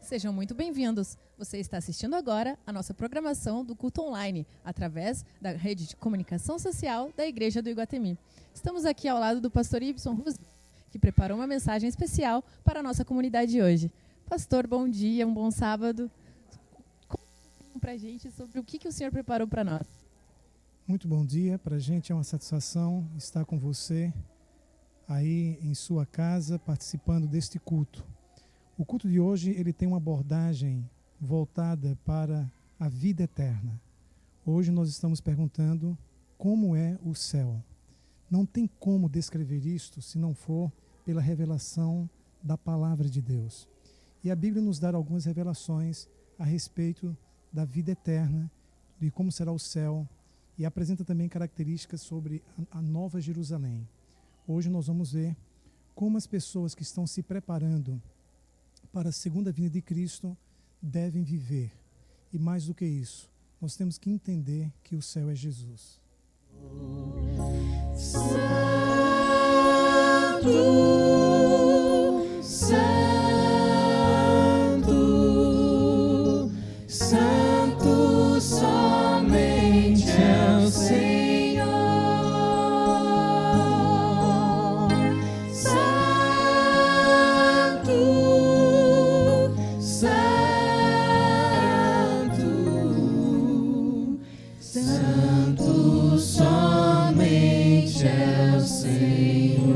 Sejam muito bem-vindos. Você está assistindo agora a nossa programação do culto online, através da rede de comunicação social da Igreja do Iguatemi. Estamos aqui ao lado do pastor Ibson Rus, que preparou uma mensagem especial para a nossa comunidade de hoje. Pastor, bom dia, um bom sábado. Conta para a gente sobre o que o Senhor preparou para nós. Muito bom dia, para a gente é uma satisfação estar com você aí em sua casa, participando deste culto. O culto de hoje ele tem uma abordagem voltada para a vida eterna. Hoje nós estamos perguntando como é o céu. Não tem como descrever isto se não for pela revelação da palavra de Deus. E a Bíblia nos dá algumas revelações a respeito da vida eterna, de como será o céu, e apresenta também características sobre a Nova Jerusalém. Hoje nós vamos ver como as pessoas que estão se preparando para a segunda vinda de Cristo devem viver. E mais do que isso, nós temos que entender que o céu é Jesus. Santo, Santo, Santo, somente é o Senhor. Santo, Santo, somente é o Senhor.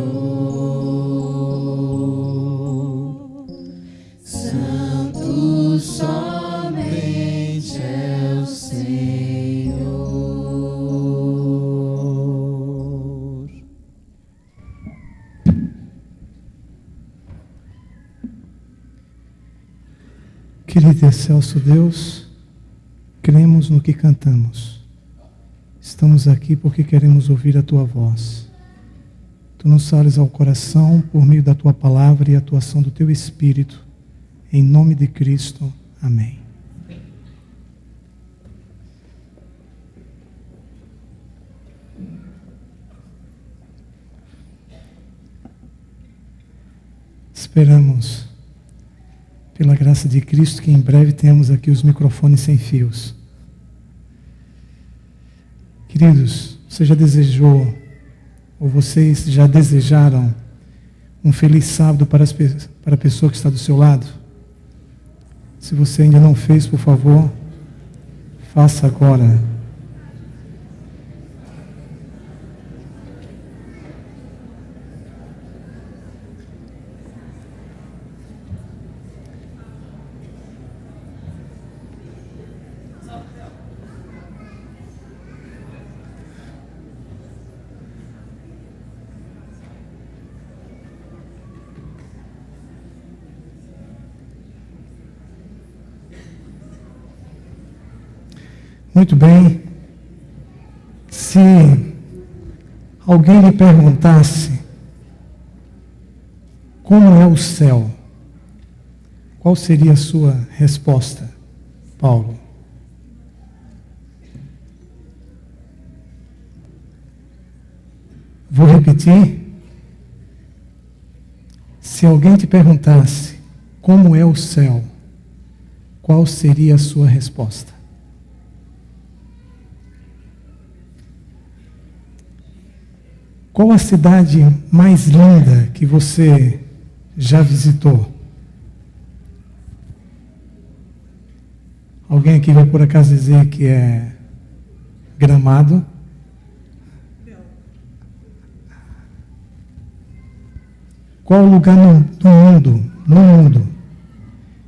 Santo, somente é o Senhor. Querido e excelso Deus, cremos no que cantamos. Estamos aqui porque queremos ouvir a Tua voz. Tu nos fales ao coração por meio da Tua palavra e a atuação do Teu Espírito. Em nome de Cristo. Amém. Esperamos, pela graça de Cristo, que em breve tenhamos aqui os microfones sem fios. Queridos, você já desejou, ou vocês já desejaram um feliz sábado para a pessoa que está do seu lado? Se você ainda não fez, por favor, faça agora. Muito bem. Se alguém lhe perguntasse como é o céu, qual seria a sua resposta, Paulo? Vou repetir. Se alguém te perguntasse como é o céu, qual seria a sua resposta? Qual a cidade mais linda que você já visitou? Alguém aqui vai por acaso dizer que é Gramado? Qual o lugar no mundo,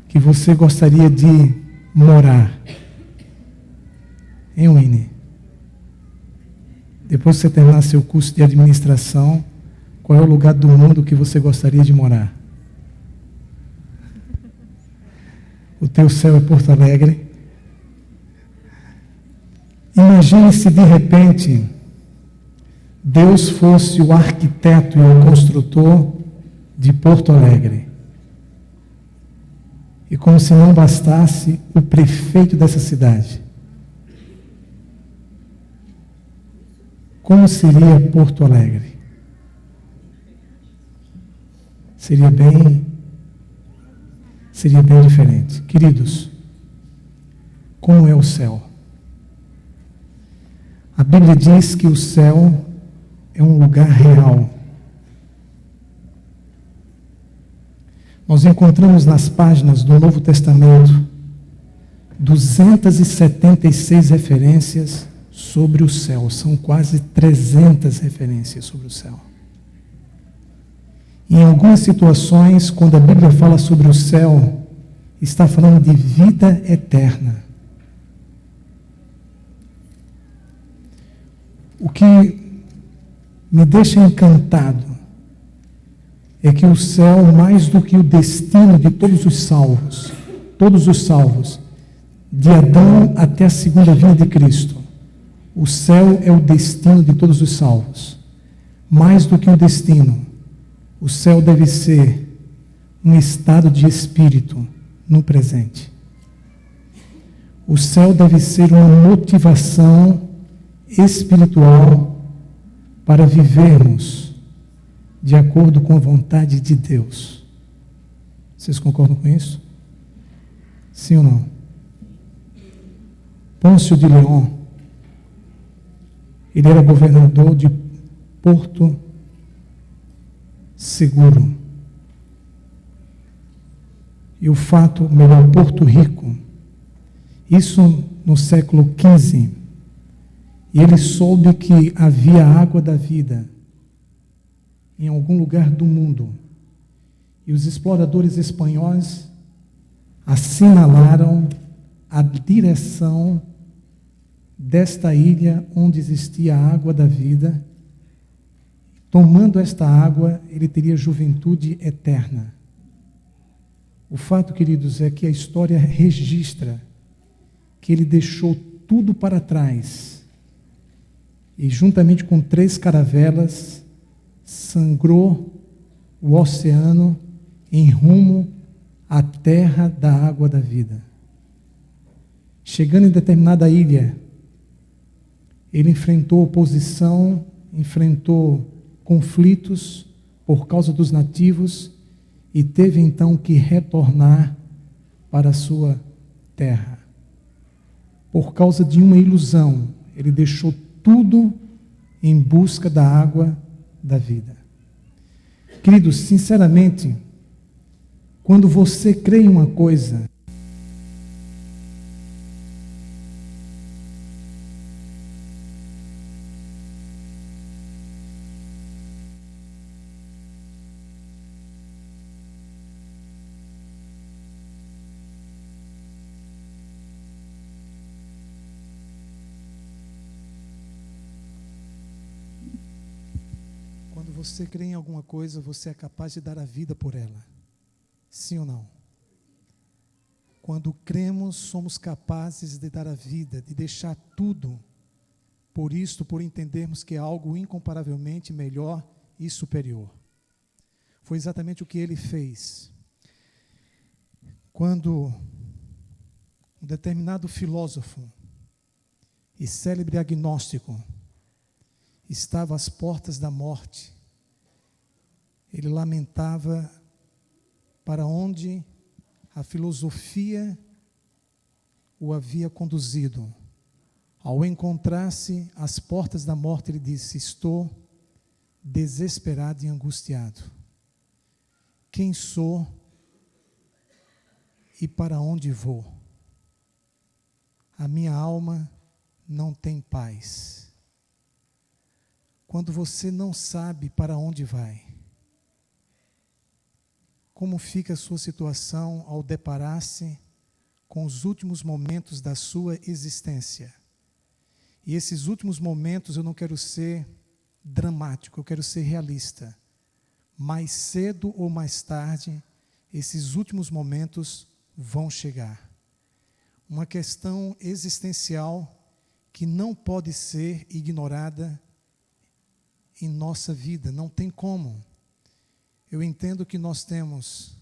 que você gostaria de morar? Hein, Winnie? Depois que você terminar seu curso de administração, qual é o lugar do mundo que você gostaria de morar? O teu céu é Porto Alegre. Imagine se de repente Deus fosse o arquiteto e o construtor de Porto Alegre. E como se não bastasse, o prefeito dessa cidade. Como seria Porto Alegre? Seria bem seria bem diferente. Queridos, como é o céu? A Bíblia diz que o céu é um lugar real. Nós encontramos nas páginas do Novo Testamento 276 referências sobre o céu. São quase 300 referências sobre o céu. Em algumas situações, quando a Bíblia fala sobre o céu, está falando de vida eterna. O que me deixa encantado é que o céu, mais do que o destino de todos os salvos, de Adão até a segunda vinda de Cristo, o céu é o destino de todos os salvos. Mais do que um destino, o céu deve ser um estado de espírito no presente. O céu deve ser uma motivação espiritual para vivermos de acordo com a vontade de Deus. Vocês concordam com isso? Sim ou não? Pôncio de Leão, ele era governador de Porto Seguro. E o fato, melhor, Porto Rico, isso no século XV, e ele soube que havia água da vida em algum lugar do mundo. E os exploradores espanhóis assinalaram a direção desta ilha onde existia a água da vida. Tomando esta água, ele teria juventude eterna. O fato, queridos, é que a história registra que ele deixou tudo para trás e, juntamente com 3 caravelas, sangrou o oceano em rumo à terra da água da vida. Chegando em determinada ilha, ele enfrentou oposição, enfrentou conflitos por causa dos nativos e teve então que retornar para a sua terra. Por causa de uma ilusão, ele deixou tudo em busca da água da vida. Queridos, sinceramente, quando você crê em uma coisa, você crê em alguma coisa, você é capaz de dar a vida por ela. Sim ou não? Quando cremos, somos capazes de dar a vida, de deixar tudo por isto, por entendermos que é algo incomparavelmente melhor e superior. Foi exatamente o que ele fez. Quando um determinado filósofo e célebre agnóstico estava às portas da morte, ele lamentava para onde a filosofia o havia conduzido. Ao encontrar-se às portas da morte, ele disse: estou desesperado e angustiado. Quem sou e para onde vou? A minha alma não tem paz. Quando você não sabe para onde vai, como fica a sua situação ao deparar-se com os últimos momentos da sua existência? E esses últimos momentos, eu não quero ser dramático, eu quero ser realista. Mais cedo ou mais tarde, esses últimos momentos vão chegar. Uma questão existencial que não pode ser ignorada em nossa vida, não tem como. Eu entendo que nós temos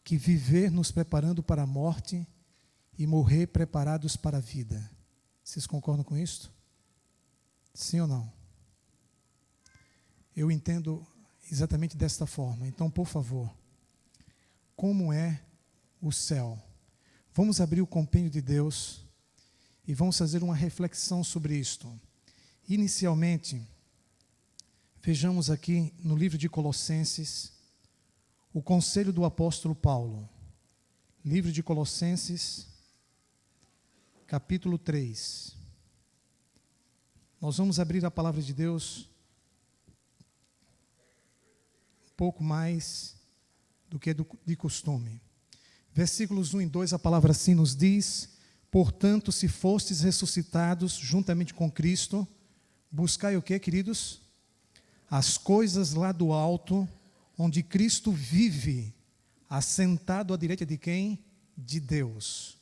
que viver nos preparando para a morte e morrer preparados para a vida. Vocês concordam com isso? Sim ou não? Eu entendo exatamente desta forma. Então, por favor, como é o céu. Vamos abrir o compêndio de Deus e vamos fazer uma reflexão sobre isto. Inicialmente, vejamos aqui no livro de Colossenses, o conselho do apóstolo Paulo. Livro de Colossenses, capítulo 3. Nós vamos abrir a palavra de Deus um pouco mais do que de costume. Versículos 1 e 2, a palavra assim nos diz: portanto, se fostes ressuscitados juntamente com Cristo, buscai o que, queridos? As coisas lá do alto, onde Cristo vive, assentado à direita de quem? De Deus.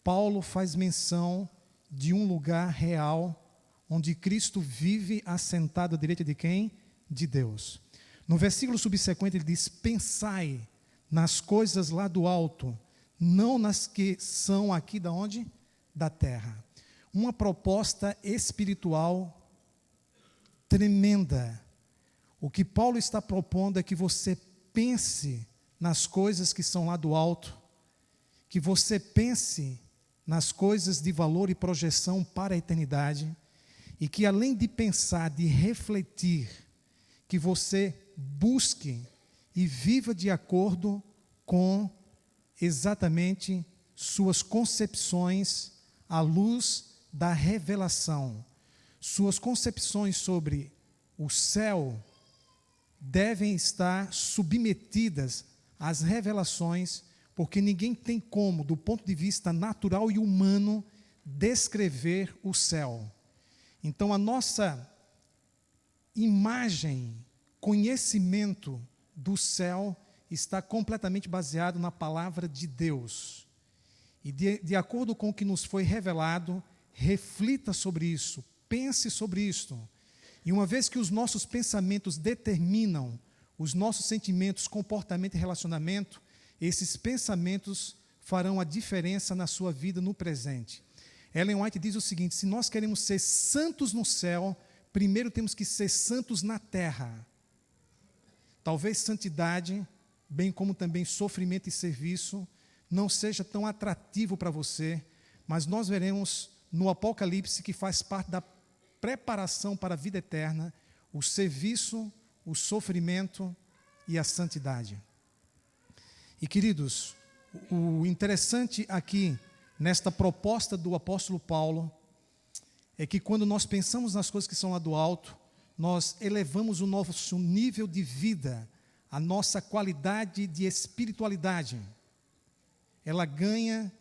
Paulo faz menção de um lugar real, onde Cristo vive assentado à direita de quem? De Deus. No versículo subsequente ele diz: pensai nas coisas lá do alto, não nas que são aqui da onde? Da terra. Uma proposta espiritual tremenda. O que Paulo está propondo é que você pense nas coisas que são lá do alto, que você pense nas coisas de valor e projeção para a eternidade, e que além de pensar, de refletir, que você busque e viva de acordo com exatamente suas concepções à luz da revelação. Suas concepções sobre o céu devem estar submetidas às revelações, porque ninguém tem como, do ponto de vista natural e humano, descrever o céu. Então, a nossa imagem, conhecimento do céu está completamente baseado na palavra de Deus. E de acordo com o que nos foi revelado, reflita sobre isso, pense sobre isto. E uma vez que os nossos pensamentos determinam os nossos sentimentos, comportamento e relacionamento, esses pensamentos farão a diferença na sua vida no presente. Ellen White diz o seguinte: se nós queremos ser santos no céu, primeiro temos que ser santos na terra. Talvez santidade, bem como também sofrimento e serviço, não seja tão atrativo para você, mas nós veremos no Apocalipse que faz parte da preparação para a vida eterna, o serviço, o sofrimento e a santidade. E queridos, o interessante aqui, nesta proposta do apóstolo Paulo, é que quando nós pensamos nas coisas que são lá do alto, nós elevamos o nosso nível de vida, a nossa qualidade de espiritualidade. Ela ganha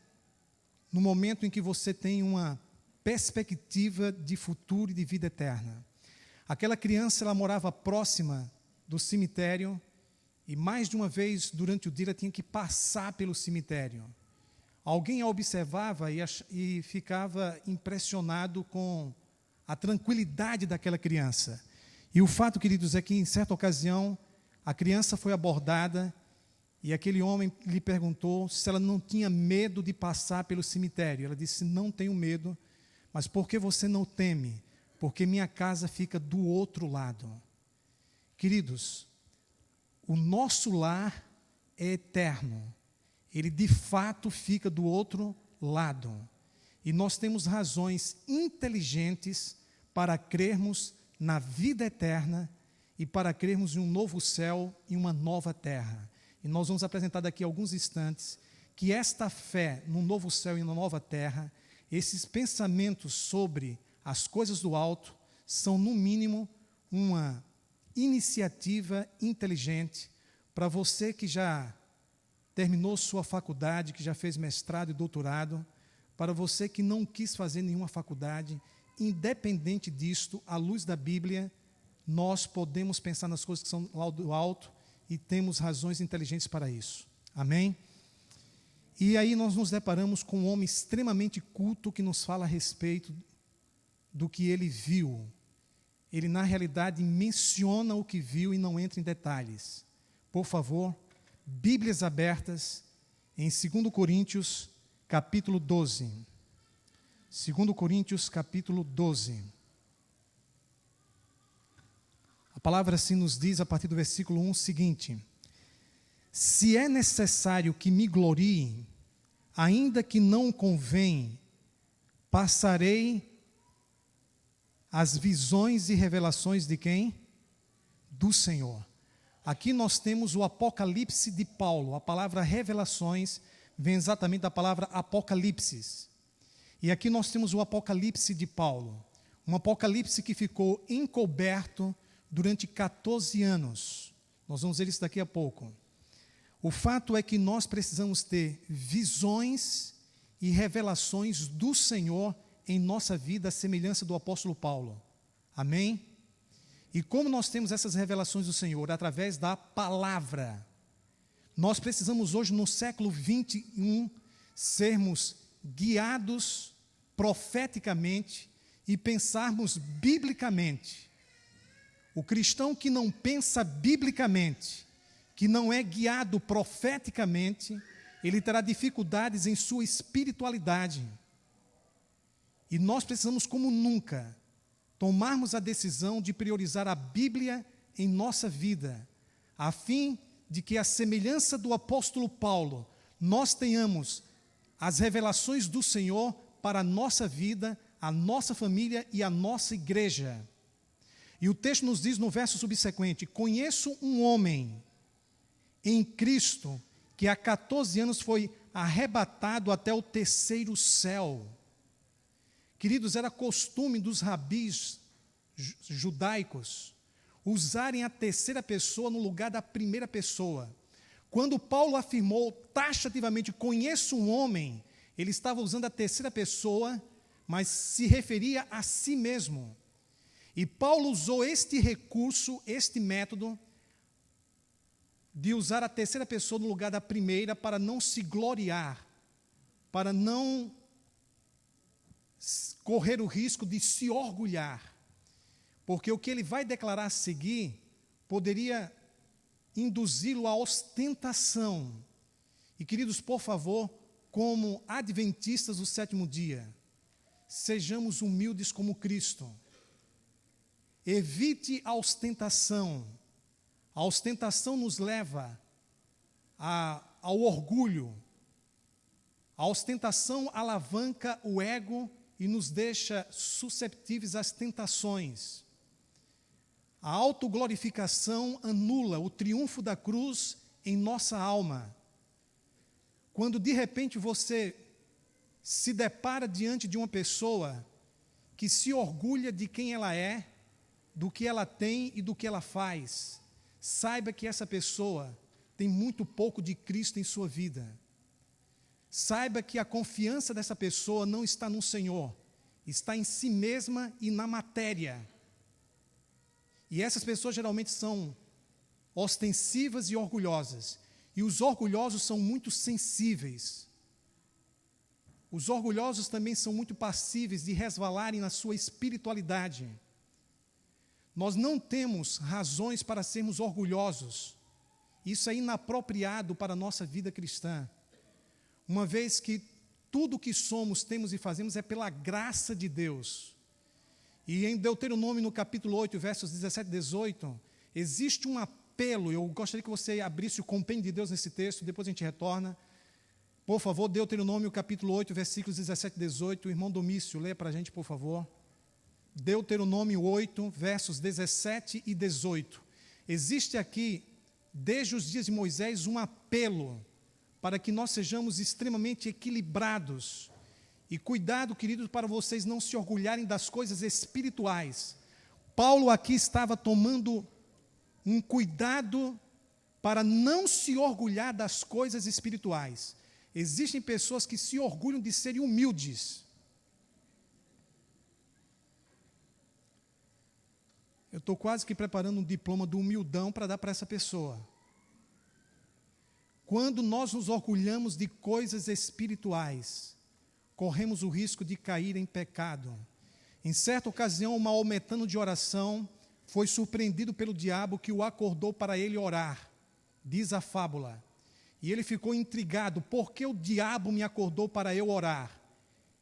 no momento em que você tem uma perspectiva de futuro e de vida eterna. Aquela criança, ela morava próxima do cemitério e mais de uma vez durante o dia ela tinha que passar pelo cemitério. Alguém a observava e ficava impressionado com a tranquilidade daquela criança. E o fato, queridos, é que em certa ocasião a criança foi abordada e aquele homem lhe perguntou se ela não tinha medo de passar pelo cemitério. Ela disse: não tenho medo. Mas por que você não teme? Porque minha casa fica do outro lado. Queridos, o nosso lar é eterno. Ele de fato fica do outro lado. E nós temos razões inteligentes para crermos na vida eterna e para crermos em um novo céu e uma nova terra. E nós vamos apresentar daqui a alguns instantes que esta fé no novo céu e na nova terra, esses pensamentos sobre as coisas do alto, são no mínimo uma iniciativa inteligente para você que já terminou sua faculdade, que já fez mestrado e doutorado, para você que não quis fazer nenhuma faculdade, independente disto, à luz da Bíblia, nós podemos pensar nas coisas que são lá do alto e temos razões inteligentes para isso. Amém? E aí nós nos deparamos com um homem extremamente culto que nos fala a respeito do que ele viu. Ele, na realidade, menciona o que viu e não entra em detalhes. Por favor, Bíblias abertas em 2 Coríntios, capítulo 12. 2 Coríntios, capítulo 12. A palavra assim nos diz, a partir do versículo 1, o seguinte: Se é necessário que me glorie, ainda que não convém, passarei as visões e revelações de quem? Do Senhor. Aqui nós temos o Apocalipse de Paulo. A palavra revelações vem exatamente da palavra apocalipsis. E aqui nós temos o Apocalipse de Paulo. Um Apocalipse que ficou encoberto durante 14 anos. Nós vamos ver isso daqui a pouco. O fato é que nós precisamos ter visões e revelações do Senhor em nossa vida, à semelhança do apóstolo Paulo. Amém? E como nós temos essas revelações do Senhor? Através da palavra. Nós precisamos hoje, no século 21, sermos guiados profeticamente e pensarmos biblicamente. O cristão que não pensa biblicamente, que não é guiado profeticamente, ele terá dificuldades em sua espiritualidade. E nós precisamos, como nunca, tomarmos a decisão de priorizar a Bíblia em nossa vida, a fim de que, à semelhança do apóstolo Paulo, nós tenhamos as revelações do Senhor para a nossa vida, a nossa família e a nossa igreja. E o texto nos diz no verso subsequente: conheço um homem em Cristo que há 14 anos foi arrebatado até o terceiro céu. Queridos, era costume dos rabis judaicos usarem a terceira pessoa no lugar da primeira pessoa. Quando Paulo afirmou taxativamente, conheço um homem, ele estava usando a terceira pessoa, mas se referia a si mesmo. E Paulo usou este recurso, este método, de usar a terceira pessoa no lugar da primeira para não se gloriar, para não correr o risco de se orgulhar. Porque o que ele vai declarar a seguir poderia induzi-lo à ostentação. E, queridos, por favor, como adventistas do sétimo dia, sejamos humildes como Cristo. Evite a ostentação. A ostentação nos leva ao orgulho. A ostentação alavanca o ego e nos deixa susceptíveis às tentações. A autoglorificação anula o triunfo da cruz em nossa alma. Quando de repente você se depara diante de uma pessoa que se orgulha de quem ela é, do que ela tem e do que ela faz, saiba que essa pessoa tem muito pouco de Cristo em sua vida. Saiba que a confiança dessa pessoa não está no Senhor, está em si mesma e na matéria. E essas pessoas geralmente são ostensivas e orgulhosas. E os orgulhosos são muito sensíveis. Os orgulhosos também são muito passíveis de resvalarem na sua espiritualidade. Nós não temos razões para sermos orgulhosos. Isso é inapropriado para a nossa vida cristã. Uma vez que tudo o que somos, temos e fazemos é pela graça de Deus. E em Deuteronômio, no capítulo 8, versos 17 e 18, existe um apelo. Eu gostaria que você abrisse o compêndio de Deus nesse texto, depois a gente retorna. Por favor, Deuteronômio, capítulo 8, versículos 17 e 18. O irmão Domício, leia para a gente, por favor. Deuteronômio 8, versos 17 e 18. Existe aqui, desde os dias de Moisés, um apelo para que nós sejamos extremamente equilibrados. E cuidado, queridos, para vocês não se orgulharem das coisas espirituais. Paulo aqui estava tomando um cuidado para não se orgulhar das coisas espirituais. Existem pessoas que se orgulham de serem humildes. Eu estou quase que preparando um diploma do humildão para dar para essa pessoa. Quando nós nos orgulhamos de coisas espirituais, corremos o risco de cair em pecado. Em certa ocasião, um maometano de oração foi surpreendido pelo diabo, que o acordou para ele orar, diz a fábula. E ele ficou intrigado: por que o diabo me acordou para eu orar?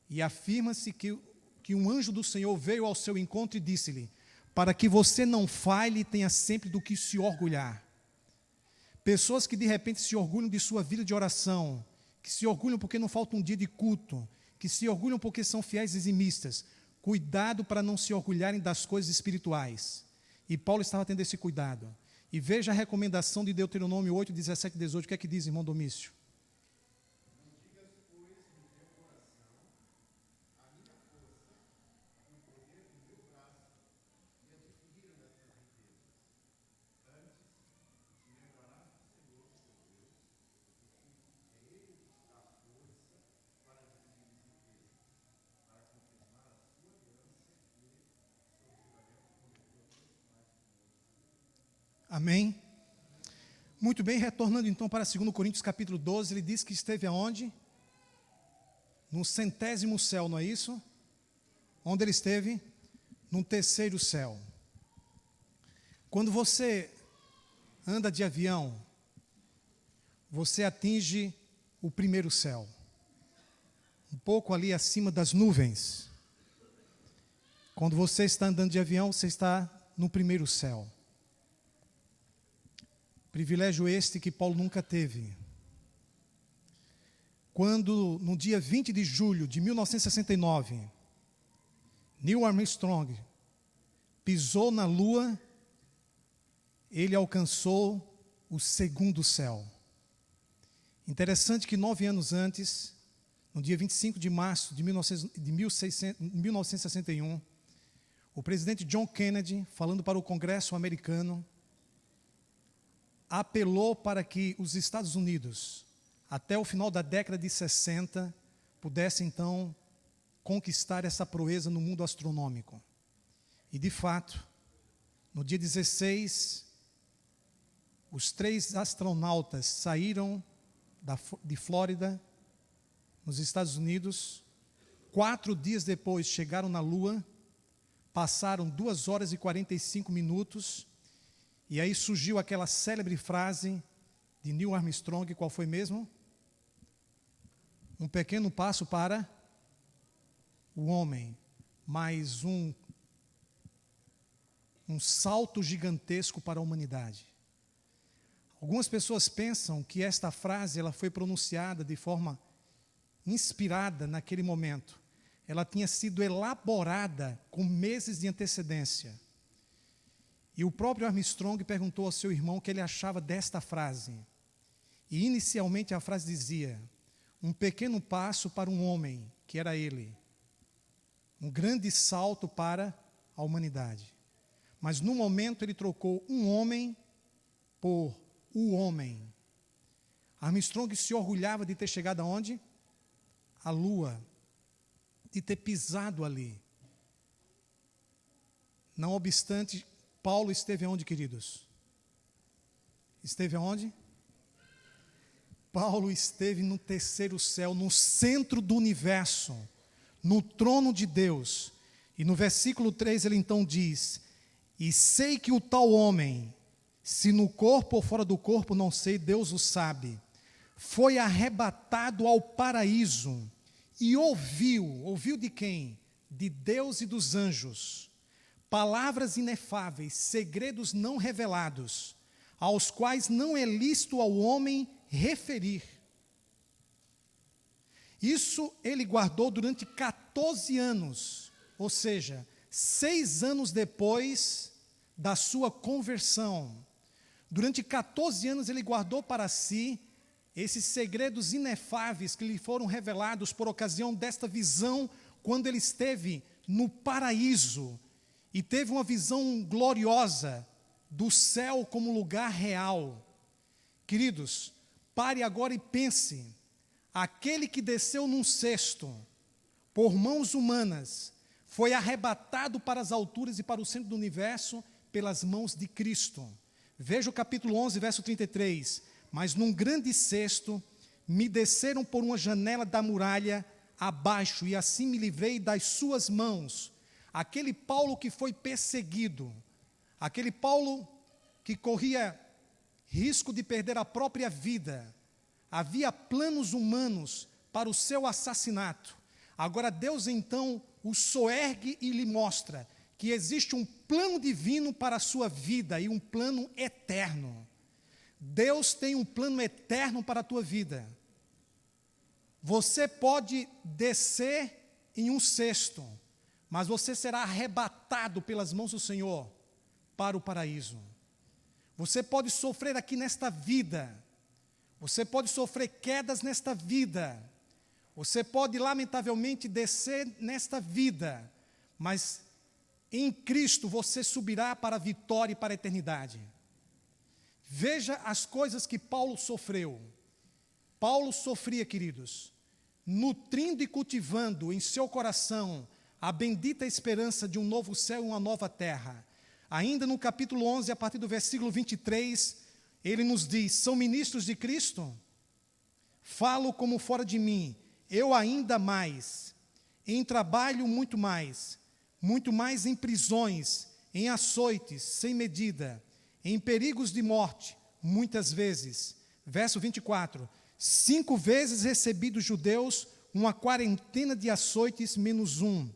E afirma-se que um anjo do Senhor veio ao seu encontro e disse-lhe: para que você não falhe e tenha sempre do que se orgulhar. Pessoas que de repente se orgulham de sua vida de oração, que se orgulham porque não falta um dia de culto, que se orgulham porque são fiéis dizimistas. Cuidado para não se orgulharem das coisas espirituais. E Paulo estava tendo esse cuidado. E veja a recomendação de Deuteronômio 8, 17 e 18. O que é que diz, irmão Domício? Amém? Muito bem, retornando então para 2 Coríntios capítulo 12, ele diz que esteve aonde? No 100º céu, não é isso? Onde ele esteve? No 3º céu. Quando você anda de avião, você atinge o 1º céu. Um pouco ali acima das nuvens. Quando você está andando de avião, você está no 1º céu. Privilégio este que Paulo nunca teve. Quando, no dia 20 de julho de 1969, Neil Armstrong pisou na Lua, ele alcançou o 2º céu. Interessante que 9 anos antes, no dia 25 de março de 1961, o presidente John Kennedy, falando para o Congresso americano, apelou para que os Estados Unidos, até o final da década de 60, pudessem então conquistar essa proeza no mundo astronômico. E de fato, no dia 16, os 3 astronautas saíram de Flórida, nos Estados Unidos. 4 dias depois chegaram na Lua, passaram 2 horas e 45 minutos, e aí surgiu aquela célebre frase de Neil Armstrong, qual foi mesmo? Um pequeno passo para o homem, mas um salto gigantesco para a humanidade. Algumas pessoas pensam que esta frase ela foi pronunciada de forma inspirada naquele momento. Ela tinha sido elaborada com meses de antecedência. E o próprio Armstrong perguntou ao seu irmão o que ele achava desta frase. E inicialmente a frase dizia: um pequeno passo para um homem, que era ele. Um grande salto para a humanidade. Mas no momento ele trocou um homem por o homem. Armstrong se orgulhava de ter chegado aonde? À Lua. De ter pisado ali. Não obstante, Paulo esteve aonde, queridos? Esteve aonde? Paulo esteve no 3º céu, no centro do universo, no trono de Deus. E no versículo 3 ele então diz: e sei que o tal homem, se no corpo ou fora do corpo, não sei, Deus o sabe, foi arrebatado ao paraíso e ouviu de quem? De Deus e dos anjos, palavras inefáveis, segredos não revelados, aos quais não é lícito ao homem referir. Isso ele guardou durante 14 anos, ou seja, 6 anos depois da sua conversão. Durante 14 anos ele guardou para si esses segredos inefáveis que lhe foram revelados por ocasião desta visão, quando ele esteve no paraíso e teve uma visão gloriosa do céu como lugar real. Queridos, pare agora e pense: aquele que desceu num cesto por mãos humanas foi arrebatado para as alturas e para o centro do universo pelas mãos de Cristo. Veja o capítulo 11, verso 33. Mas num grande cesto me desceram por uma janela da muralha abaixo, e assim me livrei das suas mãos. Aquele Paulo que foi perseguido, aquele Paulo que corria risco de perder a própria vida, havia planos humanos para o seu assassinato. Agora Deus então o soergue e lhe mostra que existe um plano divino para a sua vida e um plano eterno. Deus tem um plano eterno para a tua vida. Você pode descer em um cesto, mas você será arrebatado pelas mãos do Senhor para o paraíso. Você pode sofrer aqui nesta vida, você pode sofrer quedas nesta vida, você pode lamentavelmente descer nesta vida, mas em Cristo você subirá para a vitória e para a eternidade. Veja as coisas que Paulo sofreu. Paulo sofria, queridos, nutrindo e cultivando em seu coração a bendita esperança de um novo céu e uma nova terra. Ainda no capítulo 11, a partir do versículo 23, ele nos diz: são ministros de Cristo? Falo como fora de mim, eu ainda mais, em trabalho muito mais em prisões, em açoites sem medida, em perigos de morte, muitas vezes. Verso 24, 5 vezes recebi dos judeus uma quarentena de açoites menos um.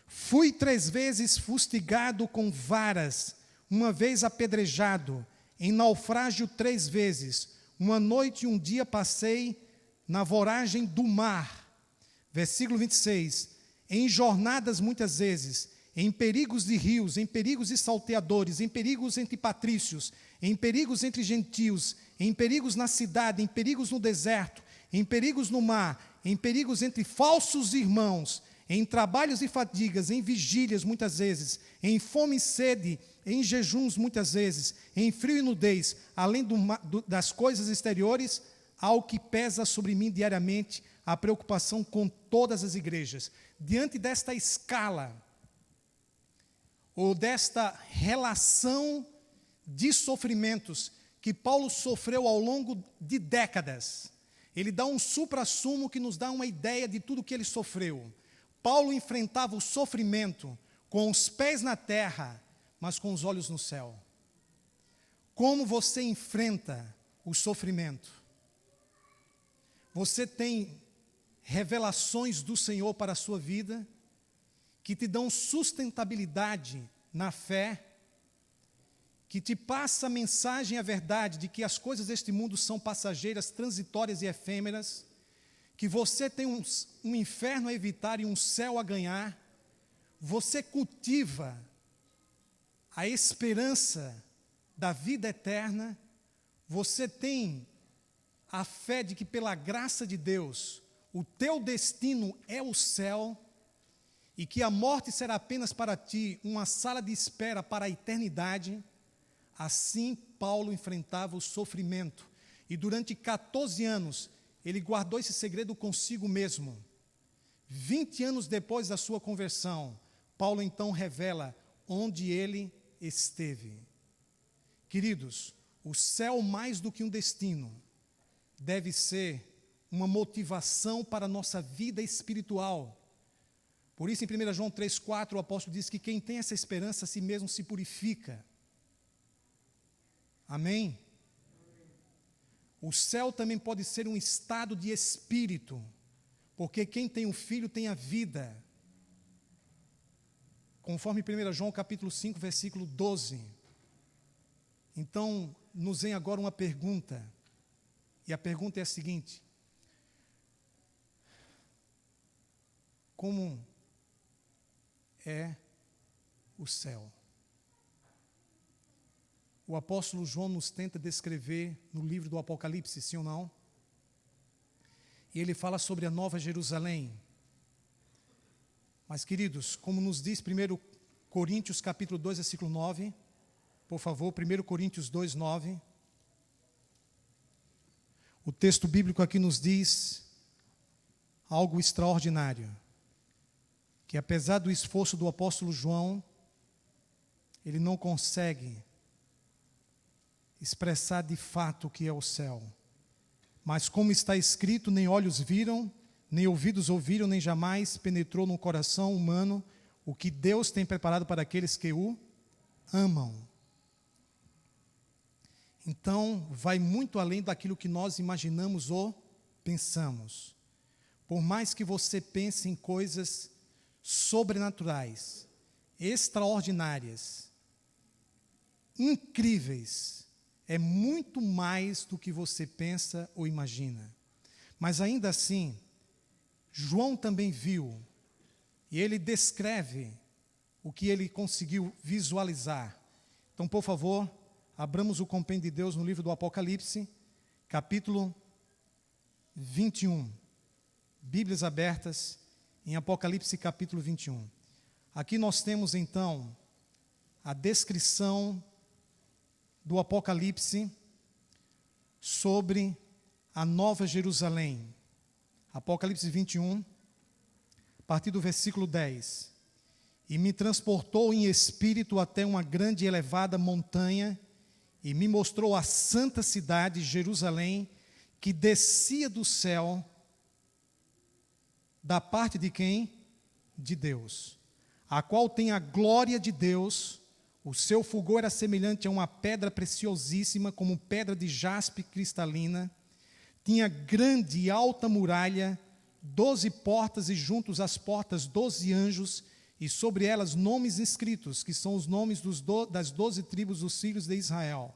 Fui 3 vezes fustigado com varas, uma vez apedrejado, em naufrágio 3 vezes. Uma noite e um dia passei na voragem do mar. Versículo 26, em jornadas muitas vezes, em perigos de rios, em perigos de salteadores, em perigos entre patrícios, em perigos entre gentios, em perigos na cidade, em perigos no deserto, em perigos no mar, em perigos entre falsos irmãos, em trabalhos e fadigas, em vigílias muitas vezes, em fome e sede, em jejuns muitas vezes, em frio e nudez, além das coisas exteriores, ao que pesa sobre mim diariamente a preocupação com todas as igrejas. Diante desta escala, ou desta relação de sofrimentos que Paulo sofreu ao longo de décadas, ele dá um suprassumo que nos dá uma ideia de tudo que ele sofreu. Paulo enfrentava o sofrimento com os pés na terra, mas com os olhos no céu. Como você enfrenta o sofrimento? Você tem revelações do Senhor para a sua vida, que te dão sustentabilidade na fé, que te passa a mensagem, a verdade de que as coisas deste mundo são passageiras, transitórias e efêmeras, que você tem um inferno a evitar e um céu a ganhar. Você cultiva a esperança da vida eterna, você tem a fé de que pela graça de Deus, o teu destino é o céu, e que a morte será apenas para ti uma sala de espera para a eternidade. Assim Paulo enfrentava o sofrimento, e durante 14 anos, ele guardou esse segredo consigo mesmo. 20 anos depois da sua conversão, Paulo então revela onde ele esteve. Queridos, o céu mais do que um destino, deve ser uma motivação para a nossa vida espiritual. Por isso, em 1 João 3,4, o apóstolo diz que quem tem essa esperança a si mesmo se purifica. Amém? O céu também pode ser um estado de espírito, porque quem tem o Filho tem a vida. Conforme 1 João capítulo 5, versículo 12. Então, nos vem agora uma pergunta, e a pergunta é a seguinte: como é o céu? O apóstolo João nos tenta descrever no livro do Apocalipse, sim ou não? E ele fala sobre a Nova Jerusalém. Mas, queridos, como nos diz 1 Coríntios capítulo 2, versículo 9, por favor, 1 Coríntios 2, 9. O texto bíblico aqui nos diz algo extraordinário, que apesar do esforço do apóstolo João, ele não consegue expressar de fato o que é o céu. Mas como está escrito, nem olhos viram, nem ouvidos ouviram, nem jamais penetrou no coração humano o que Deus tem preparado para aqueles que o amam. Então, vai muito além daquilo que nós imaginamos ou pensamos. Por mais que você pense em coisas sobrenaturais, extraordinárias, incríveis, é muito mais do que você pensa ou imagina. Mas ainda assim, João também viu, e ele descreve o que ele conseguiu visualizar. Então, por favor, abramos o compêndio de Deus no livro do Apocalipse, capítulo 21. Bíblias abertas em Apocalipse, capítulo 21. Aqui nós temos, então, a descrição do Apocalipse sobre a Nova Jerusalém. Apocalipse 21, a partir do versículo 10. E me transportou em espírito até uma grande e elevada montanha, e me mostrou a santa cidade, Jerusalém, que descia do céu, da parte de quem? De Deus, a qual tem a glória de Deus. O seu fulgor era semelhante a uma pedra preciosíssima, como pedra de jaspe cristalina. Tinha grande e alta muralha, 12 portas, e juntos às portas 12 anjos, e sobre elas nomes escritos, que são os nomes das 12 tribos dos filhos de Israel.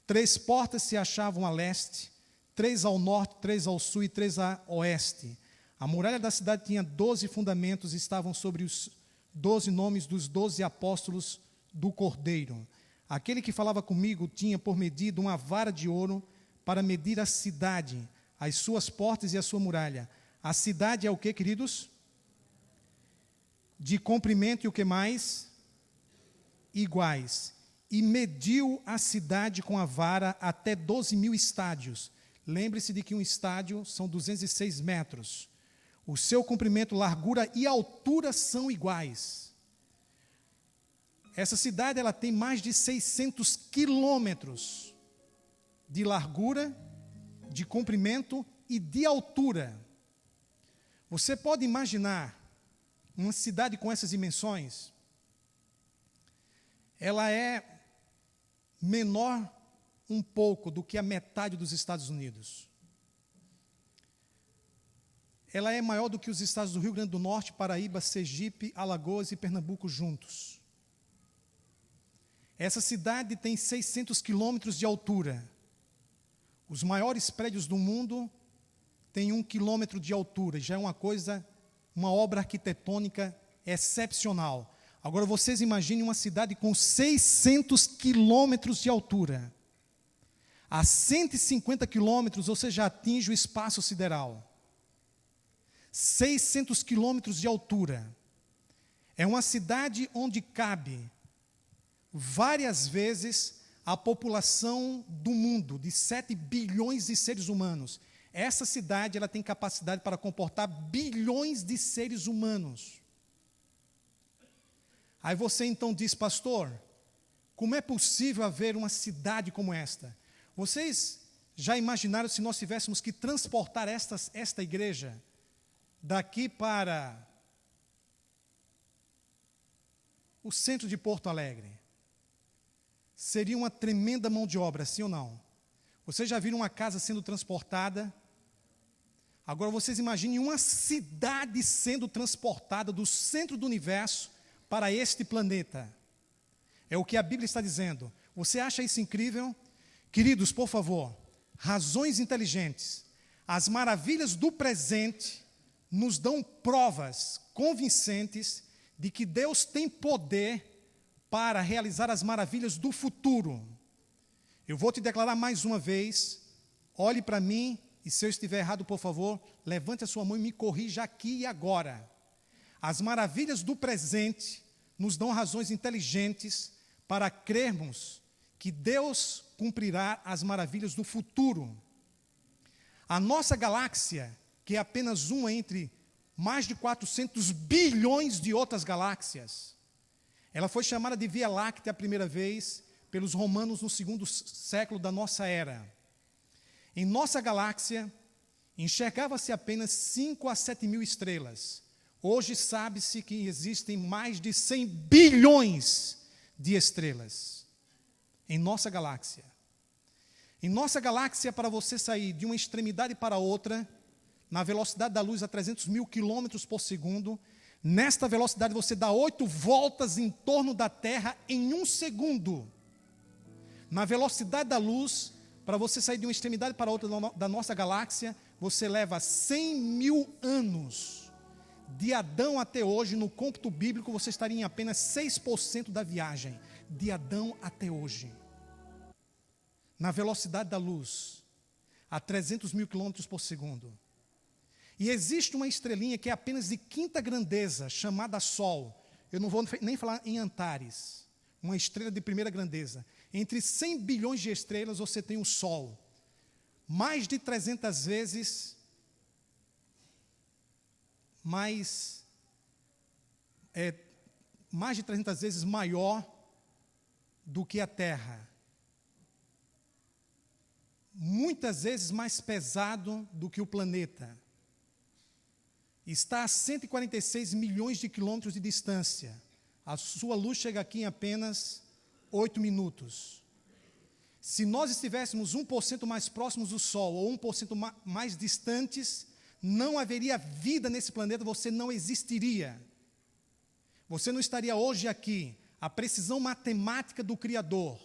3 portas se achavam a leste, 3 ao norte, 3 ao sul e 3 a oeste. A muralha da cidade tinha 12 fundamentos, e estavam sobre os 12 nomes dos 12 apóstolos do Cordeiro. Aquele que falava comigo tinha por medida uma vara de ouro para medir a cidade, as suas portas e a sua muralha. A cidade é o que, queridos? De comprimento e o que mais? Iguais. E mediu a cidade com a vara até 12.000 estádios. Lembre-se de que um estádio são 206 metros. O seu comprimento, largura e altura são iguais. Essa cidade ela tem mais de 600 quilômetros de largura, de comprimento e de altura. Você pode imaginar uma cidade com essas dimensões? Ela é menor um pouco do que a metade dos Estados Unidos. Ela é maior do que os estados do Rio Grande do Norte, Paraíba, Sergipe, Alagoas e Pernambuco juntos. Essa cidade tem 600 quilômetros de altura. Os maiores prédios do mundo têm 1 quilômetro de altura. Já é uma obra arquitetônica excepcional. Agora vocês imaginem uma cidade com 600 quilômetros de altura. A 150 quilômetros você já atinge o espaço sideral. 600 quilômetros de altura. É uma cidade onde cabe várias vezes a população do mundo, de 7 bilhões de seres humanos. Essa cidade ela tem capacidade para comportar bilhões de seres humanos. Aí você então diz, pastor, como é possível haver uma cidade como esta? Vocês já imaginaram se nós tivéssemos que transportar esta igreja daqui para o centro de Porto Alegre? Seria uma tremenda mão de obra, sim ou não? Vocês já viram uma casa sendo transportada? Agora vocês imaginem uma cidade sendo transportada do centro do universo para este planeta. É o que a Bíblia está dizendo. Você acha isso incrível? Queridos, por favor, razões inteligentes. As maravilhas do presente nos dão provas convincentes de que Deus tem poder para realizar as maravilhas do futuro. Eu vou te declarar mais uma vez, olhe para mim, e se eu estiver errado, por favor, levante a sua mão e me corrija aqui e agora. As maravilhas do presente nos dão razões inteligentes para crermos que Deus cumprirá as maravilhas do futuro. A nossa galáxia, que é apenas uma entre mais de 400 bilhões de outras galáxias, ela foi chamada de Via Láctea a primeira vez pelos romanos no 2º século da nossa era. Em nossa galáxia, enxergava-se apenas 5 a 7 mil estrelas. Hoje sabe-se que existem mais de 100 bilhões de estrelas em nossa galáxia. Em nossa galáxia, para você sair de uma extremidade para outra, na velocidade da luz a 300 mil quilômetros por segundo, nesta velocidade você dá 8 voltas em torno da Terra em 1 segundo. Na velocidade da luz, para você sair de uma extremidade para outra da nossa galáxia, você leva 100 mil anos. De Adão até hoje, no cômputo bíblico, você estaria em apenas 6% da viagem. De Adão até hoje. Na velocidade da luz, a 300 mil quilômetros por segundo. E existe uma estrelinha que é apenas de quinta grandeza, chamada Sol. Eu não vou nem falar em Antares. Uma estrela de primeira grandeza. Entre 100 bilhões de estrelas você tem o Sol. Mais de 300 vezes mais de 300 vezes maior do que a Terra. Muitas vezes mais pesado do que o planeta. Está a 146 milhões de quilômetros de distância. A sua luz chega aqui em apenas 8 minutos. Se nós estivéssemos 1% mais próximos do Sol ou 1% mais distantes, não haveria vida nesse planeta, você não existiria. Você não estaria hoje aqui. A precisão matemática do Criador.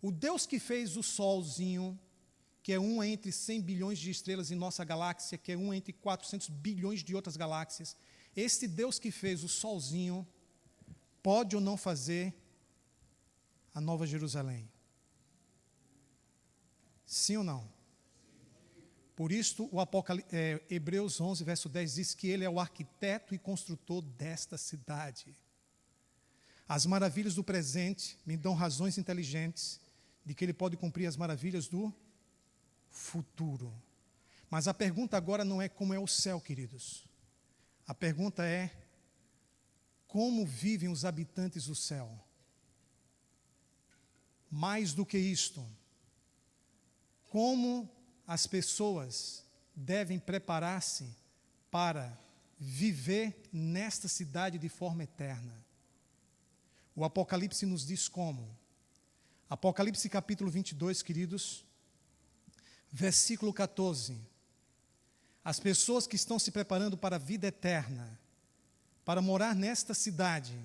O Deus que fez o Solzinho, que é um entre 100 bilhões de estrelas em nossa galáxia, que é um entre 400 bilhões de outras galáxias, esse Deus que fez o Solzinho, pode ou não fazer a Nova Jerusalém? Sim ou não? Por isso, Hebreus 11, verso 10, diz que ele é o arquiteto e construtor desta cidade. As maravilhas do presente me dão razões inteligentes de que ele pode cumprir as maravilhas do futuro. Mas a pergunta agora não é como é o céu, queridos. A pergunta é como vivem os habitantes do céu. Mais do que isto, como as pessoas devem preparar-se para viver nesta cidade de forma eterna. O Apocalipse nos diz como. Apocalipse capítulo 22, queridos, versículo 14. As pessoas que estão se preparando para a vida eterna, para morar nesta cidade,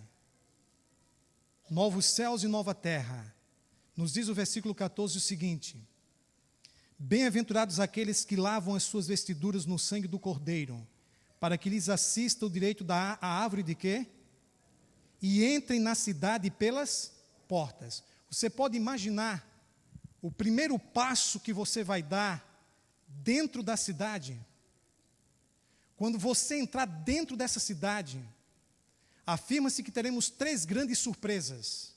novos céus e nova terra, nos diz o versículo 14 o seguinte: bem-aventurados aqueles que lavam as suas vestiduras no sangue do Cordeiro, para que lhes assista o direito da árvore de quê? E entrem na cidade pelas portas. Você pode imaginar o primeiro passo que você vai dar dentro da cidade? Quando você entrar dentro dessa cidade, afirma-se que teremos 3 grandes surpresas.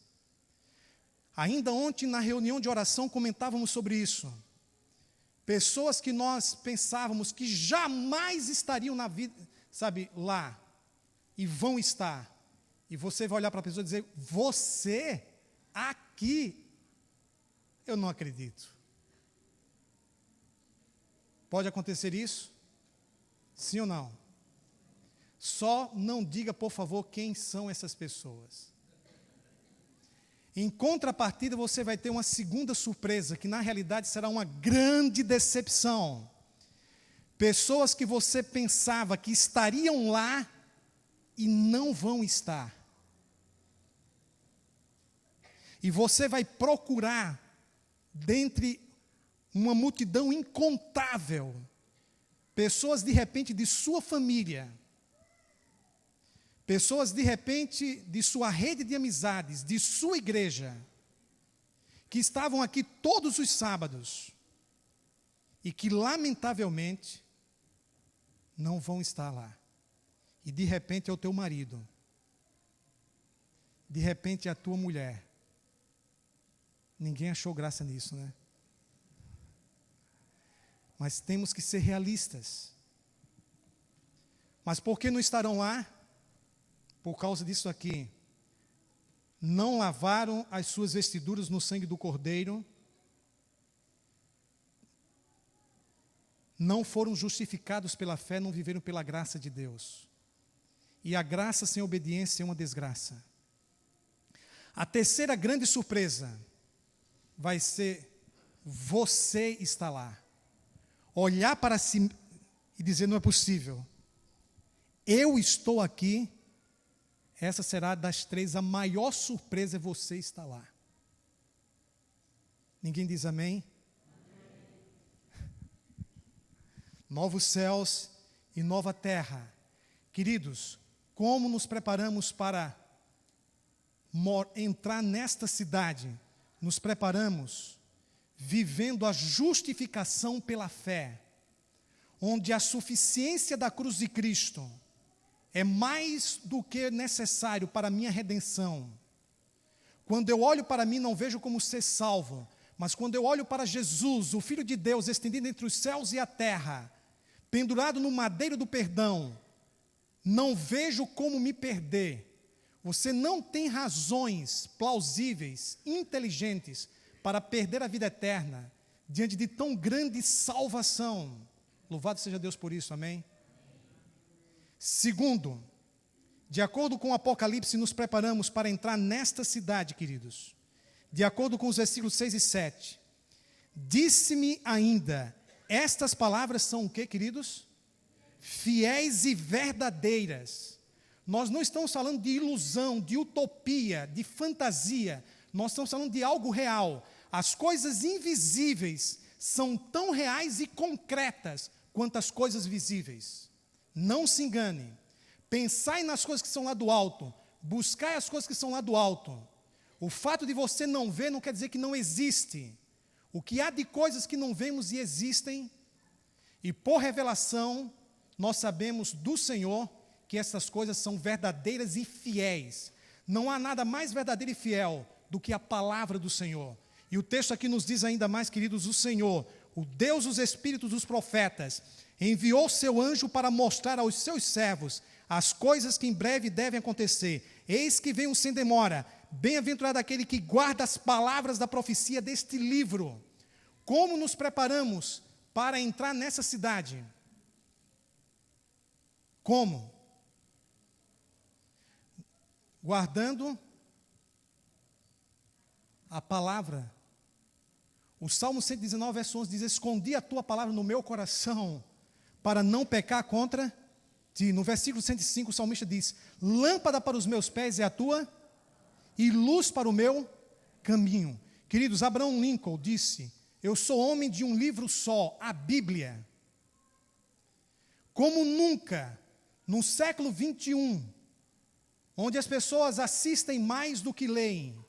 Ainda ontem, na reunião de oração, comentávamos sobre isso. Pessoas que nós pensávamos que jamais estariam na vida, sabe, lá, e vão estar. E você vai olhar para a pessoa e dizer: você aqui, eu não acredito. Pode acontecer isso? Sim ou não? Só não diga, por favor, quem são essas pessoas. Em contrapartida, você vai ter uma segunda surpresa, que na realidade será uma grande decepção. Pessoas que você pensava que estariam lá e não vão estar. E você vai procurar, dentre uma multidão incontável, pessoas de repente de sua família, pessoas de repente de sua rede de amizades, de sua igreja, que estavam aqui todos os sábados e que lamentavelmente não vão estar lá. E de repente é o teu marido, de repente é a tua mulher. Ninguém achou graça nisso, né? Mas temos que ser realistas. Mas por que não estarão lá? Por causa disso aqui. Não lavaram as suas vestiduras no sangue do Cordeiro. Não foram justificados pela fé, não viveram pela graça de Deus. E a graça sem obediência é uma desgraça. A terceira grande surpresa vai ser você estar lá. Olhar para si e dizer: não é possível. Eu estou aqui. Essa será das 3 a maior surpresa, é você estar lá. Ninguém diz amém? Novos céus e nova terra. Queridos, como nos preparamos para entrar nesta cidade? Nos preparamos vivendo a justificação pela fé, onde a suficiência da cruz de Cristo é mais do que necessário para a minha redenção. Quando eu olho para mim, não vejo como ser salvo, mas quando eu olho para Jesus, o Filho de Deus, estendido entre os céus e a terra, pendurado no madeiro do perdão, não vejo como me perder. Você não tem razões plausíveis, inteligentes, para perder a vida eterna, diante de tão grande salvação. Louvado seja Deus por isso, amém? Segundo, de acordo com o Apocalipse, nos preparamos para entrar nesta cidade, queridos. De acordo com os versículos 6 e 7. Disse-me ainda, estas palavras são o quê, queridos? Fiéis e verdadeiras. Nós não estamos falando de ilusão, de utopia, de fantasia. Nós estamos falando de algo real. As coisas invisíveis são tão reais e concretas quanto as coisas visíveis. Não se engane. Pensai nas coisas que são lá do alto. Buscai as coisas que são lá do alto. O fato de você não ver não quer dizer que não existe. O que há de coisas que não vemos e existem, e por revelação, nós sabemos do Senhor que essas coisas são verdadeiras e fiéis. Não há nada mais verdadeiro e fiel do que a palavra do Senhor. E o texto aqui nos diz ainda mais, queridos, o Senhor, o Deus dos espíritos dos profetas, enviou seu anjo para mostrar aos seus servos as coisas que em breve devem acontecer. Eis que venho sem demora. Bem-aventurado aquele que guarda as palavras da profecia deste livro. Como nos preparamos para entrar nessa cidade? Como? Guardando a palavra. O Salmo 119, verso 11 diz: escondi a tua palavra no meu coração, para não pecar contra ti. No versículo 105, o salmista diz: lâmpada para os meus pés é a tua, e luz para o meu caminho. Queridos, Abraham Lincoln disse: eu sou homem de um livro só, a Bíblia. Como nunca, no século 21, onde as pessoas assistem mais do que leem,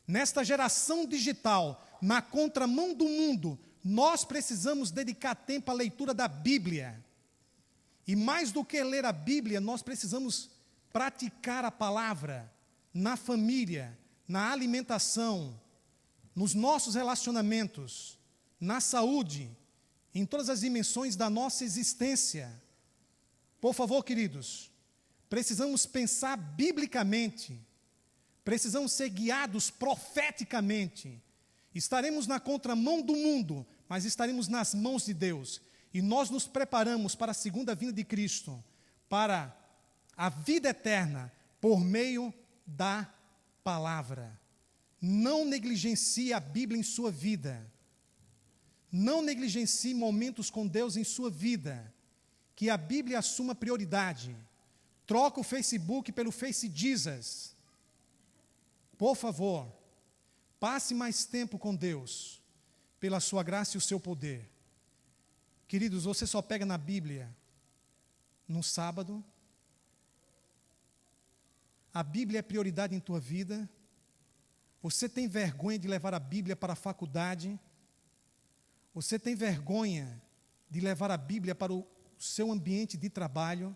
nesta geração digital, na contramão do mundo, nós precisamos dedicar tempo à leitura da Bíblia. E mais do que ler a Bíblia, nós precisamos praticar a palavra na família, na alimentação, nos nossos relacionamentos, na saúde, em todas as dimensões da nossa existência. Por favor, queridos, precisamos pensar biblicamente, precisamos ser guiados profeticamente. Estaremos na contramão do mundo, mas estaremos nas mãos de Deus. E nós nos preparamos para a segunda vinda de Cristo, para a vida eterna, por meio da palavra. Não negligencie a Bíblia em sua vida. Não negligencie momentos com Deus em sua vida. Que a Bíblia assuma prioridade. Troca o Facebook pelo Face Jesus. Por favor, passe mais tempo com Deus, pela sua graça e o seu poder. Queridos, você só pega na Bíblia no sábado. A Bíblia é prioridade em tua vida. Você tem vergonha de levar a Bíblia para a faculdade? Você tem vergonha de levar a Bíblia para o seu ambiente de trabalho?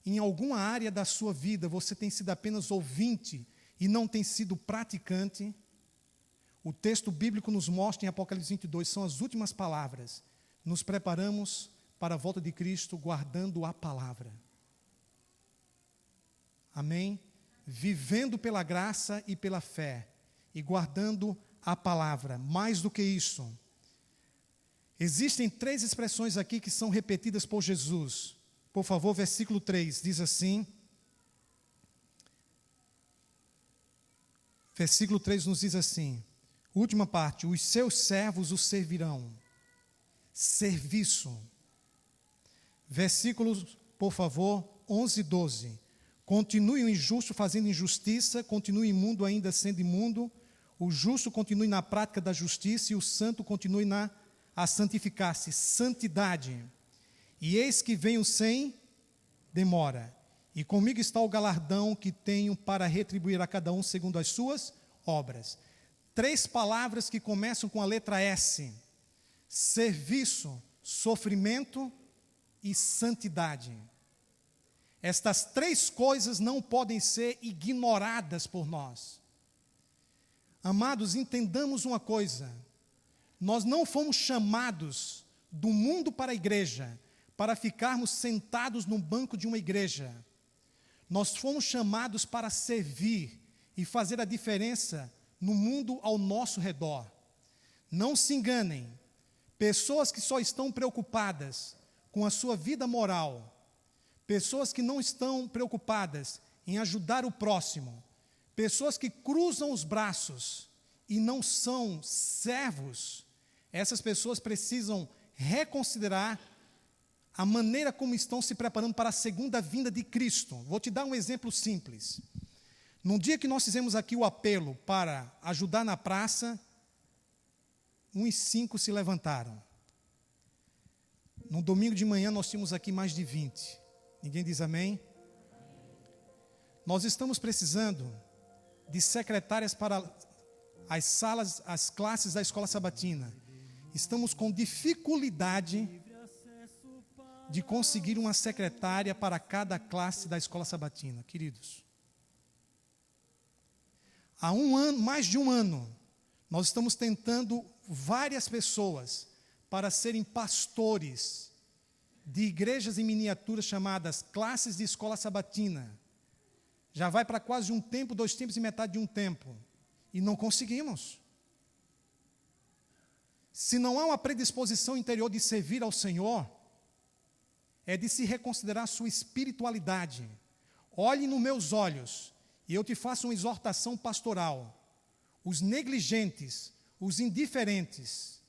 Em alguma área da sua vida você tem sido apenas ouvinte e não tem sido praticante? O texto bíblico nos mostra em Apocalipse 22, são as últimas palavras. Nos preparamos para a volta de Cristo guardando a palavra. Amém? Vivendo pela graça e pela fé e guardando a palavra. Mais do que isso, existem 3 expressões aqui que são repetidas por Jesus. Por favor, versículo 3, diz assim. Versículo 3 nos diz assim, última parte: os seus servos o servirão. Serviço. Versículos, por favor, 11 e 12. Continue o injusto fazendo injustiça, continue o imundo ainda sendo imundo, o justo continue na prática da justiça e o santo continue a santificar-se. Santidade. E eis que venho sem demora. E comigo está o galardão que tenho para retribuir a cada um segundo as suas obras. 3 palavras que começam com a letra S. Serviço, sofrimento e santidade. Estas 3 coisas não podem ser ignoradas por nós. Amados, entendamos uma coisa. Nós não fomos chamados do mundo para a igreja para ficarmos sentados no banco de uma igreja. Nós fomos chamados para servir e fazer a diferença no mundo ao nosso redor. Não se enganem. Pessoas que só estão preocupadas com a sua vida moral, pessoas que não estão preocupadas em ajudar o próximo, pessoas que cruzam os braços e não são servos, essas pessoas precisam reconsiderar a maneira como estão se preparando para a segunda vinda de Cristo. Vou te dar um exemplo simples. Num dia que nós fizemos aqui o apelo para ajudar na praça, uns 5 se levantaram. No domingo de manhã nós tínhamos aqui mais de 20. Ninguém diz amém? Nós estamos precisando de secretárias para as salas, as classes da escola sabatina. Estamos com dificuldade de conseguir uma secretária para cada classe da escola sabatina, queridos. Há mais de um ano, nós estamos tentando várias pessoas para serem pastores de igrejas em miniatura chamadas classes de escola sabatina. Já vai para quase um tempo, 2 tempos e metade de um tempo. E não conseguimos. Se não há uma predisposição interior de servir ao Senhor, é de se reconsiderar a sua espiritualidade. Olhe nos meus olhos e eu te faço uma exortação pastoral. Os negligentes, os indiferentes,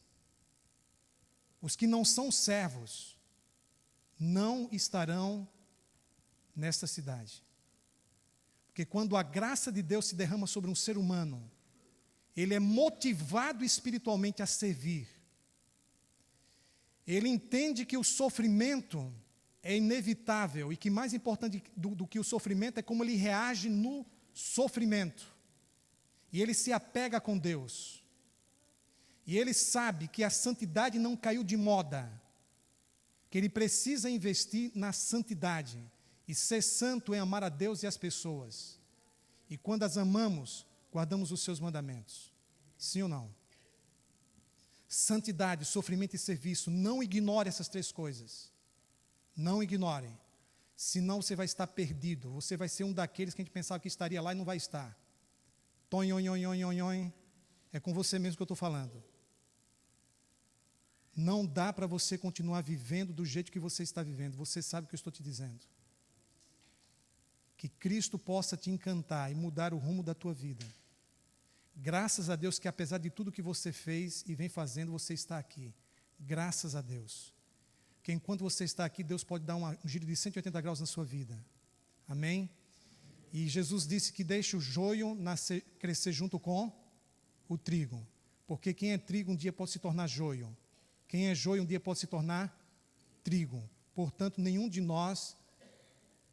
os que não são servos, não estarão nesta cidade. Porque quando a graça de Deus se derrama sobre um ser humano, ele é motivado espiritualmente a servir. Ele entende que o sofrimento é inevitável e que mais importante do que o sofrimento é como ele reage no sofrimento. E ele se apega com Deus. E ele sabe que a santidade não caiu de moda, que ele precisa investir na santidade. E ser santo é amar a Deus e as pessoas. E quando as amamos, guardamos os seus mandamentos. Sim ou não? Santidade, sofrimento e serviço. Não ignore essas 3 coisas. Não ignorem. Senão você vai estar perdido. Você vai ser um daqueles que a gente pensava que estaria lá e não vai estar. É com você mesmo que eu estou falando. Não dá para você continuar vivendo do jeito que você está vivendo. Você sabe o que eu estou te dizendo. Que Cristo possa te encantar e mudar o rumo da tua vida. Graças a Deus que apesar de tudo que você fez e vem fazendo, você está aqui. Graças a Deus. Que enquanto você está aqui, Deus pode dar um giro de 180 graus na sua vida. Amém? E Jesus disse que deixe o joio crescer junto com o trigo. Porque quem é trigo um dia pode se tornar joio. Quem é joio um dia pode se tornar trigo. Portanto, nenhum de nós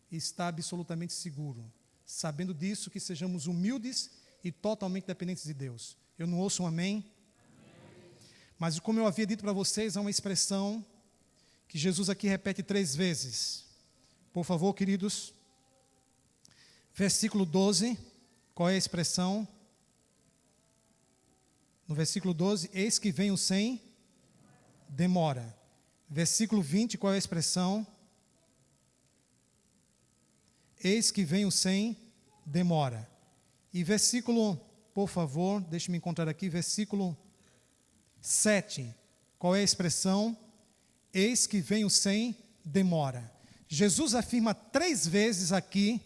está absolutamente seguro. Sabendo disso, que sejamos humildes e totalmente dependentes de Deus. Eu não ouço um amém? Mas como eu havia dito para vocês, há uma expressão que Jesus aqui repete 3 vezes. Por favor, queridos. Versículo 12, qual é a expressão? No versículo 12, eis que venho sem demora. Versículo 20, qual é a expressão? Eis que venho sem demora. E versículo, por favor, deixe-me encontrar aqui, versículo 7, qual é a expressão? Eis que venho sem demora. Jesus afirma 3 vezes aqui,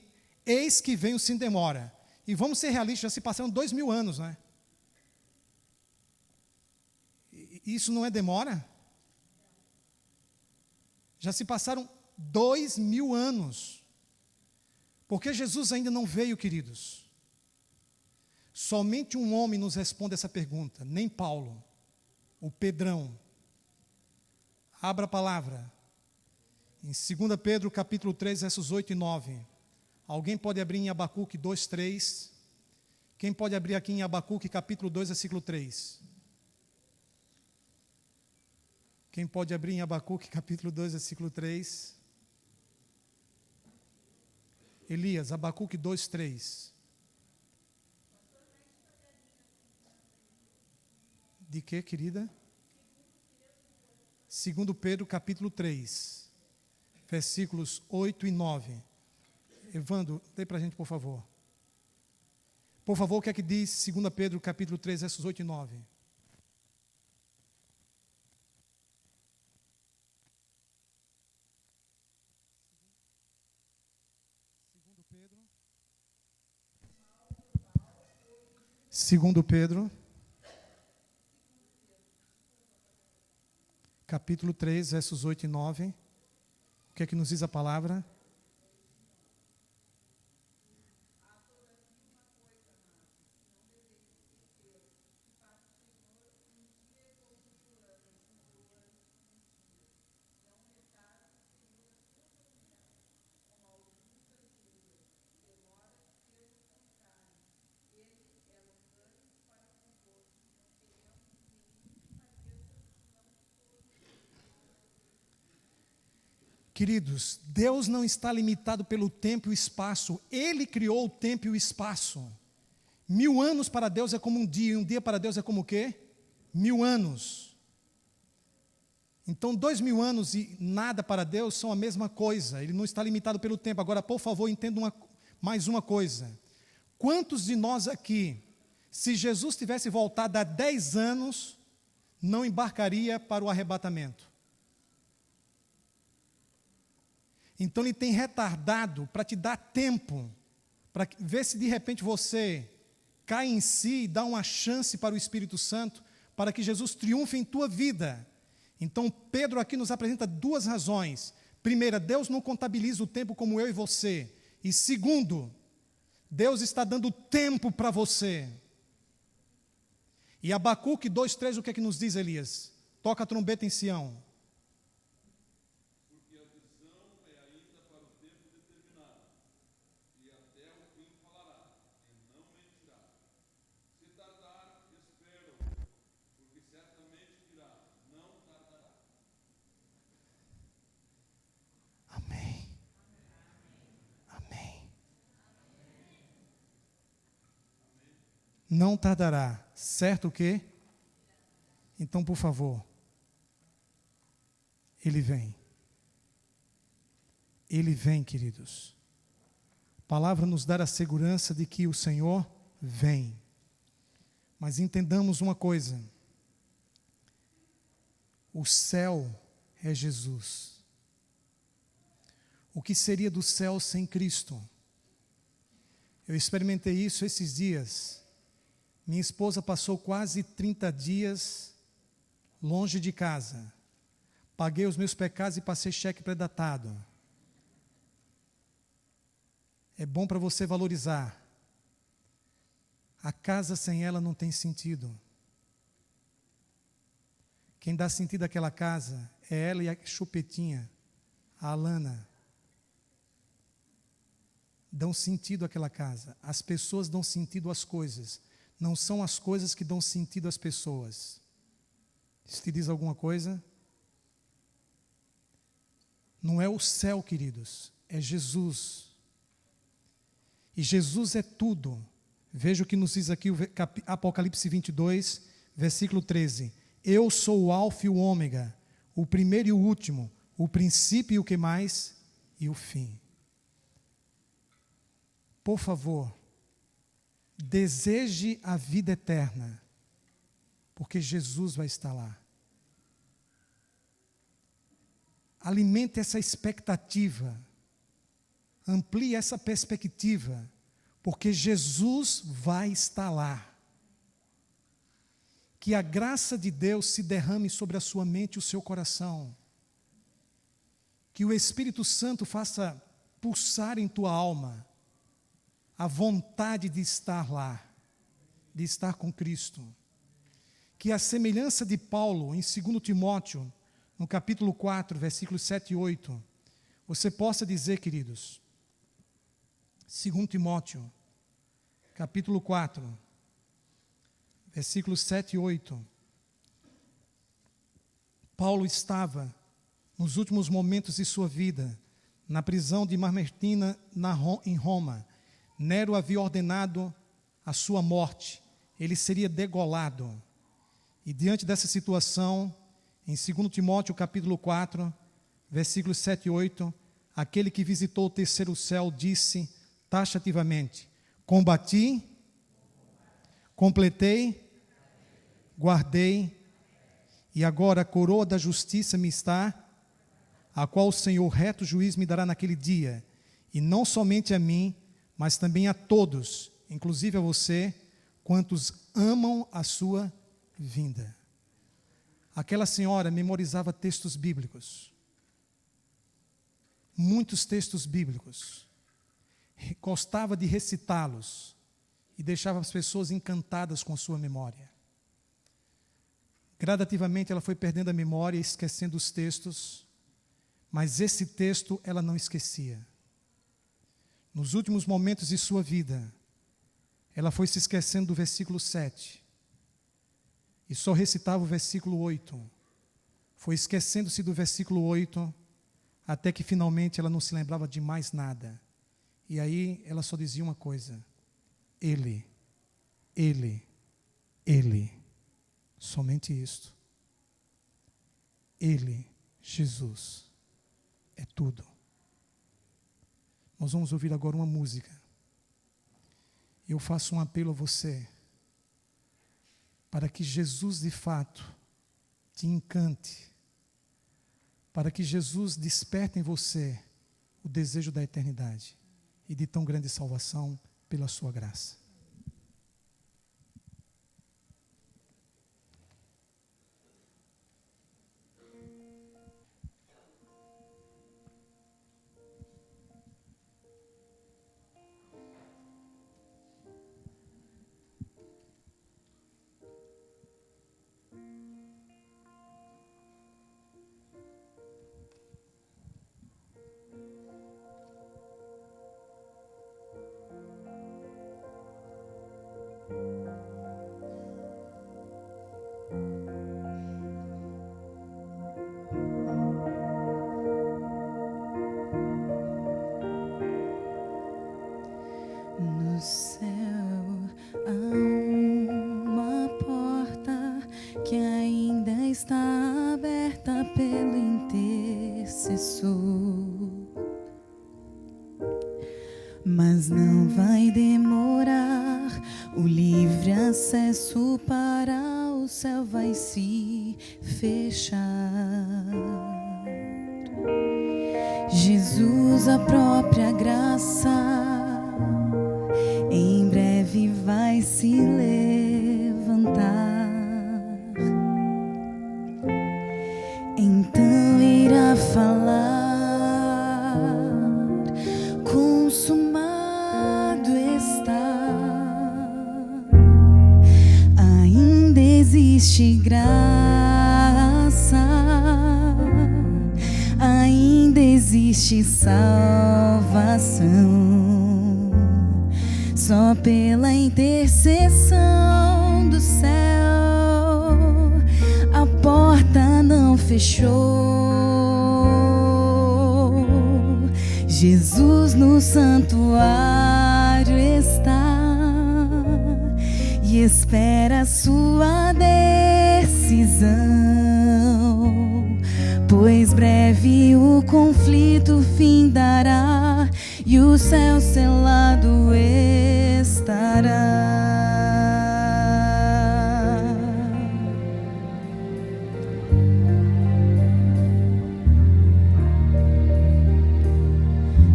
eis que venho sem demora. E vamos ser realistas, já se passaram 2000 anos, né? Isso não é demora? Já se passaram 2000 anos. Porque Jesus ainda não veio, queridos. Somente um homem nos responde essa pergunta, nem Paulo, o Pedrão. Abra a palavra. Em 2 Pedro, capítulo 3, versos 8 e 9. Alguém pode abrir em Abacuque 2, 3. Quem pode abrir aqui em Abacuque, capítulo 2, versículo 3? Quem pode abrir em Abacuque, capítulo 2, versículo 3? Elias, Abacuque 2, 3. De que, querida? 2 Pedro, capítulo 3, versículos 8 e 9. Evandro, dê para a gente, por favor. Por favor, o que é que diz 2 Pedro, capítulo 3, versos 8 e 9? Segundo Pedro, capítulo 3, versos 8 e 9. O que é que nos diz a palavra? Queridos, Deus não está limitado pelo tempo e o espaço. Ele criou o tempo e o espaço. 1000 anos para Deus é como um dia, e um dia para Deus é como o quê? 1000 anos. Então, 2000 anos e nada para Deus são a mesma coisa. Ele não está limitado pelo tempo. Agora, por favor, entenda mais uma coisa. Quantos de nós aqui, se Jesus tivesse voltado há 10 anos, não embarcaria para o arrebatamento? Então ele tem retardado para te dar tempo, para ver se de repente você cai em si e dá uma chance para o Espírito Santo, para que Jesus triunfe em tua vida. Então Pedro aqui nos apresenta 2 razões. Primeira, Deus não contabiliza o tempo como eu e você. E segundo, Deus está dando tempo para você. E Abacuque 2:3, o que é que nos diz, Elias? Toca a trombeta em Sião. Não tardará, certo o quê? Então, por favor, Ele vem. Ele vem, queridos. A palavra nos dá a segurança de que o Senhor vem. Mas entendamos uma coisa. O céu é Jesus. O que seria do céu sem Cristo? Eu experimentei isso esses dias. Minha esposa passou quase 30 dias longe de casa. Paguei os meus pecados e passei cheque predatado. É bom para você valorizar. A casa sem ela não tem sentido. Quem dá sentido àquela casa é ela e a chupetinha, a Alana. Dão sentido àquela casa. As pessoas dão sentido às coisas. Não são as coisas que dão sentido às pessoas. Isso te diz alguma coisa? Não é o céu, queridos, é Jesus. E Jesus é tudo. Veja o que nos diz aqui o Apocalipse 22, versículo 13. Eu sou o Alfa e o Ômega, o primeiro e o último, o princípio e o que mais? E o fim. Por favor, deseje a vida eterna, porque Jesus vai estar lá. Alimente essa expectativa, amplie essa perspectiva, porque Jesus vai estar lá. Que a graça de Deus se derrame sobre a sua mente e o seu coração. Que o Espírito Santo faça pulsar em tua alma a vontade de estar lá, de estar com Cristo. Que a semelhança de Paulo, em 2 Timóteo, no capítulo 4, versículos 7 e 8, você possa dizer, queridos, 2 Timóteo, capítulo 4, versículos 7 e 8, Paulo estava, nos últimos momentos de sua vida, na prisão de Mamertina, em Roma. Nero havia ordenado a sua morte, ele seria degolado. E diante dessa situação, em 2 Timóteo capítulo 4, versículos 7 e 8, aquele que visitou o terceiro céu disse taxativamente: combati, completei, guardei, e agora a coroa da justiça me está, a qual o Senhor reto juiz me dará naquele dia, e não somente a mim, mas também a todos, inclusive a você, quantos amam a sua vinda. Aquela senhora memorizava textos bíblicos, muitos textos bíblicos, gostava de recitá-los e deixava as pessoas encantadas com a sua memória. Gradativamente ela foi perdendo a memória e esquecendo os textos, mas esse texto ela não esquecia. Nos últimos momentos de sua vida, ela foi se esquecendo do versículo 7 e só recitava o versículo 8. Foi esquecendo-se do versículo 8 até que finalmente ela não se lembrava de mais nada. E aí ela só dizia uma coisa: Ele, somente isto. Ele, Jesus, é tudo. Nós vamos ouvir agora uma música. Eu faço um apelo a você, para que Jesus de fato te encante, para que Jesus desperte em você o desejo da eternidade e de tão grande salvação pela sua graça. No céu há uma porta que ainda está aberta pelo intercessor, mas não vai demorar. O livre acesso para o céu vai se fechar. Jesus, a própria graça, em breve vai se levantar. Então irá falar: consumado está. Ainda existe graça, ainda existe salvação. Só pela intercessão do céu a porta não fechou. Jesus no santuário está e espera a sua decisão, pois breve o conflito findará e o céu selado estará.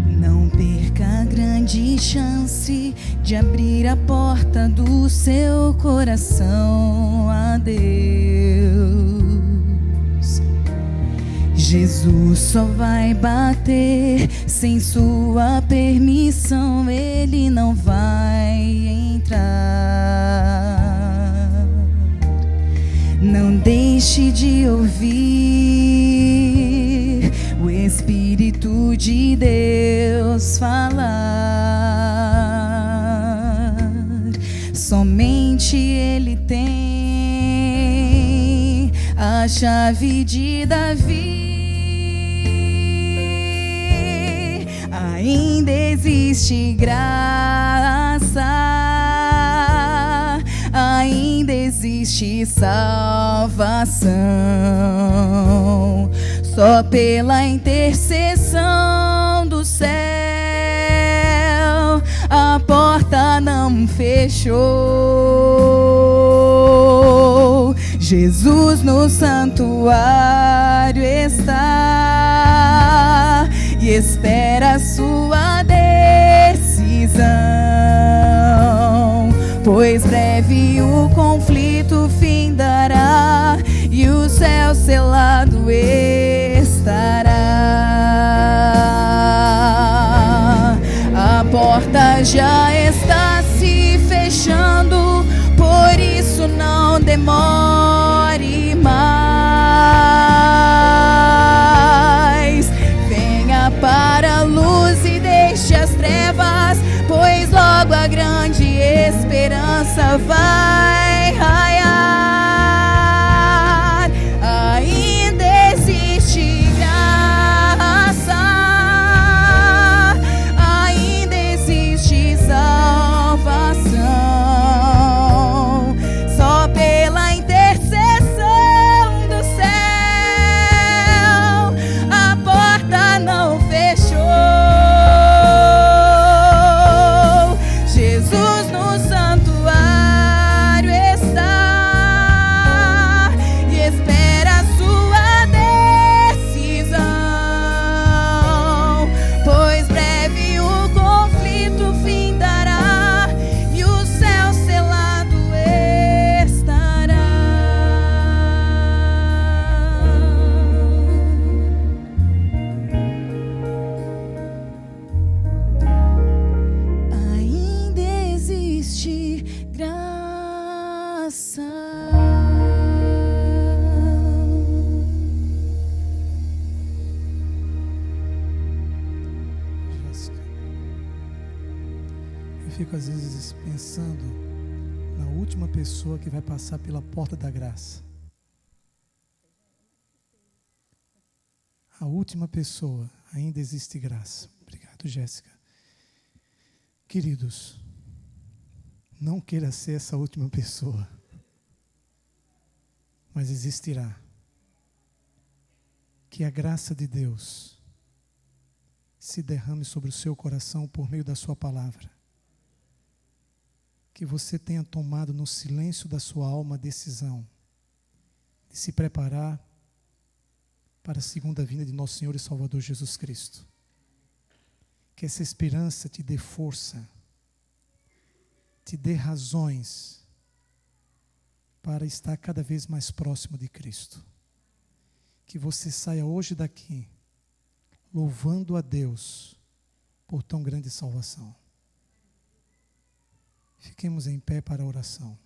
Não perca a grande chance de abrir a porta do seu coração a Deus. Jesus só vai bater, sem sua permissão ele não vai entrar. Não deixe de ouvir o Espírito de Deus falar. Somente Ele tem a chave de Davi. Ainda existe graça, ainda existe salvação. Só pela intercessão do céu a porta não fechou. Jesus no santuário está e espera a sua decisão, pois breve o conflito findará e o céu selado estará. A porta já está se fechando, por isso não demore mais. Venha para a luz e deixe as trevas, pois logo a grande esperança vai raiar. Ainda existe graça, ainda existe salvação. Só pela intercessão do céu a porta não fechou. Jesus no santuário está e espera a sua decisão, pois breve o conflito findará e o céu selado estará. Ainda existe graça. Jéssica, eu fico às vezes pensando na última pessoa que vai passar pela porta da graça. A última pessoa, ainda existe graça. Obrigado, Jéssica. Queridos, não queira ser essa última pessoa, mas existirá. Que a graça de Deus se derrame sobre o seu coração por meio da sua palavra. Que você tenha tomado no silêncio da sua alma a decisão de se preparar para a segunda vinda de nosso Senhor e Salvador Jesus Cristo. Que essa esperança te dê força, te dê razões para estar cada vez mais próximo de Cristo. Que você saia hoje daqui louvando a Deus por tão grande salvação. Fiquemos em pé para a oração.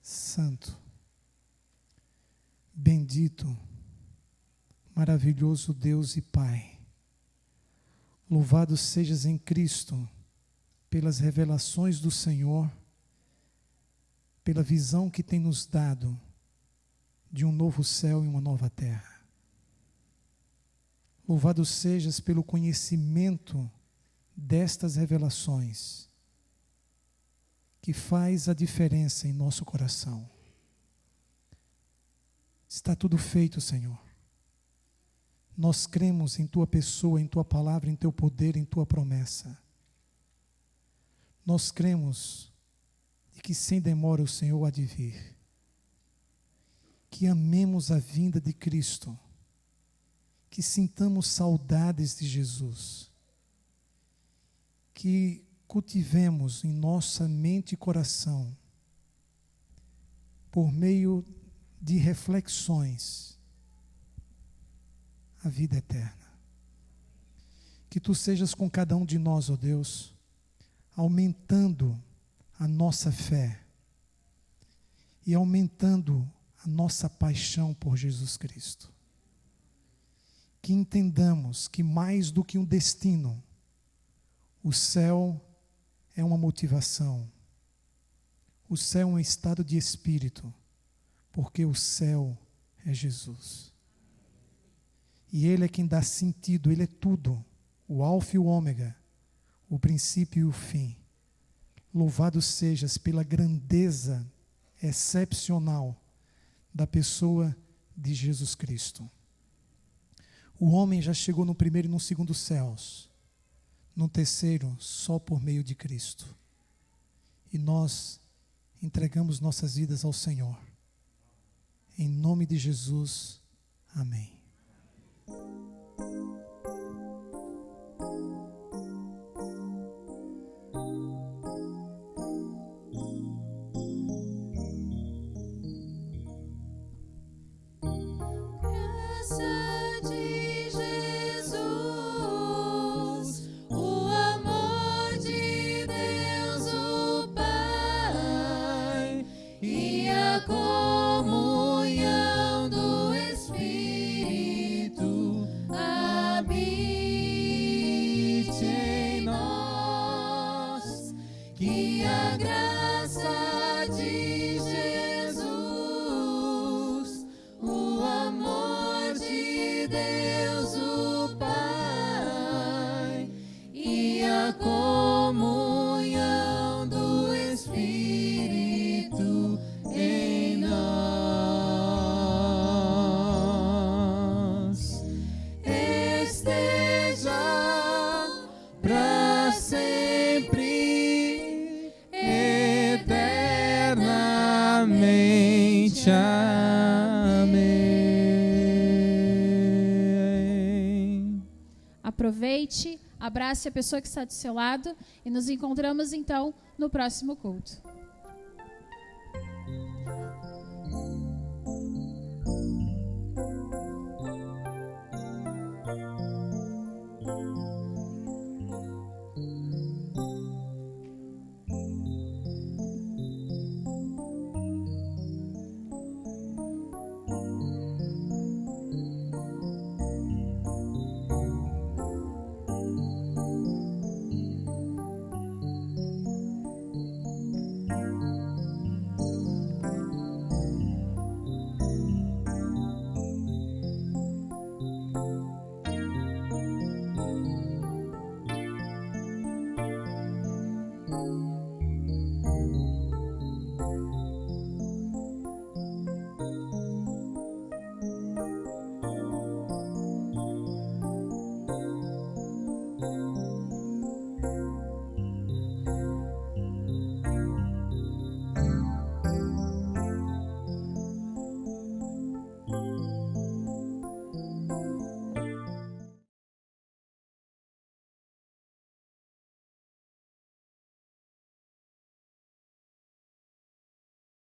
Santo, bendito, maravilhoso Deus e Pai, louvado sejas em Cristo pelas revelações do Senhor, pela visão que tem nos dado de um novo céu e uma nova terra. Louvado sejas pelo conhecimento destas revelações, que faz a diferença em nosso coração. Está tudo feito, Senhor. Nós cremos em Tua pessoa, em Tua palavra, em Teu poder, em Tua promessa. Nós cremos de que sem demora o Senhor há de vir. Que amemos a vinda de Cristo. Que sintamos saudades de Jesus. Que cultivemos em nossa mente e coração, por meio de reflexões a vida eterna. Que Tu sejas com cada um de nós, ó Deus, aumentando a nossa fé e aumentando a nossa paixão por Jesus Cristo. Que entendamos que mais do que um destino, o céu é uma motivação. O céu é um estado de espírito, porque o céu é Jesus. E Ele é quem dá sentido, Ele é tudo, o alfa e o ômega, o princípio e o fim. Louvado sejas pela grandeza excepcional da pessoa de Jesus Cristo. O homem já chegou no primeiro e no segundo céus, no terceiro só por meio de Cristo. E nós entregamos nossas vidas ao Senhor. Em nome de Jesus, amém. Amém. Aproveite, abrace a pessoa que está do seu lado e nos encontramos então no próximo culto.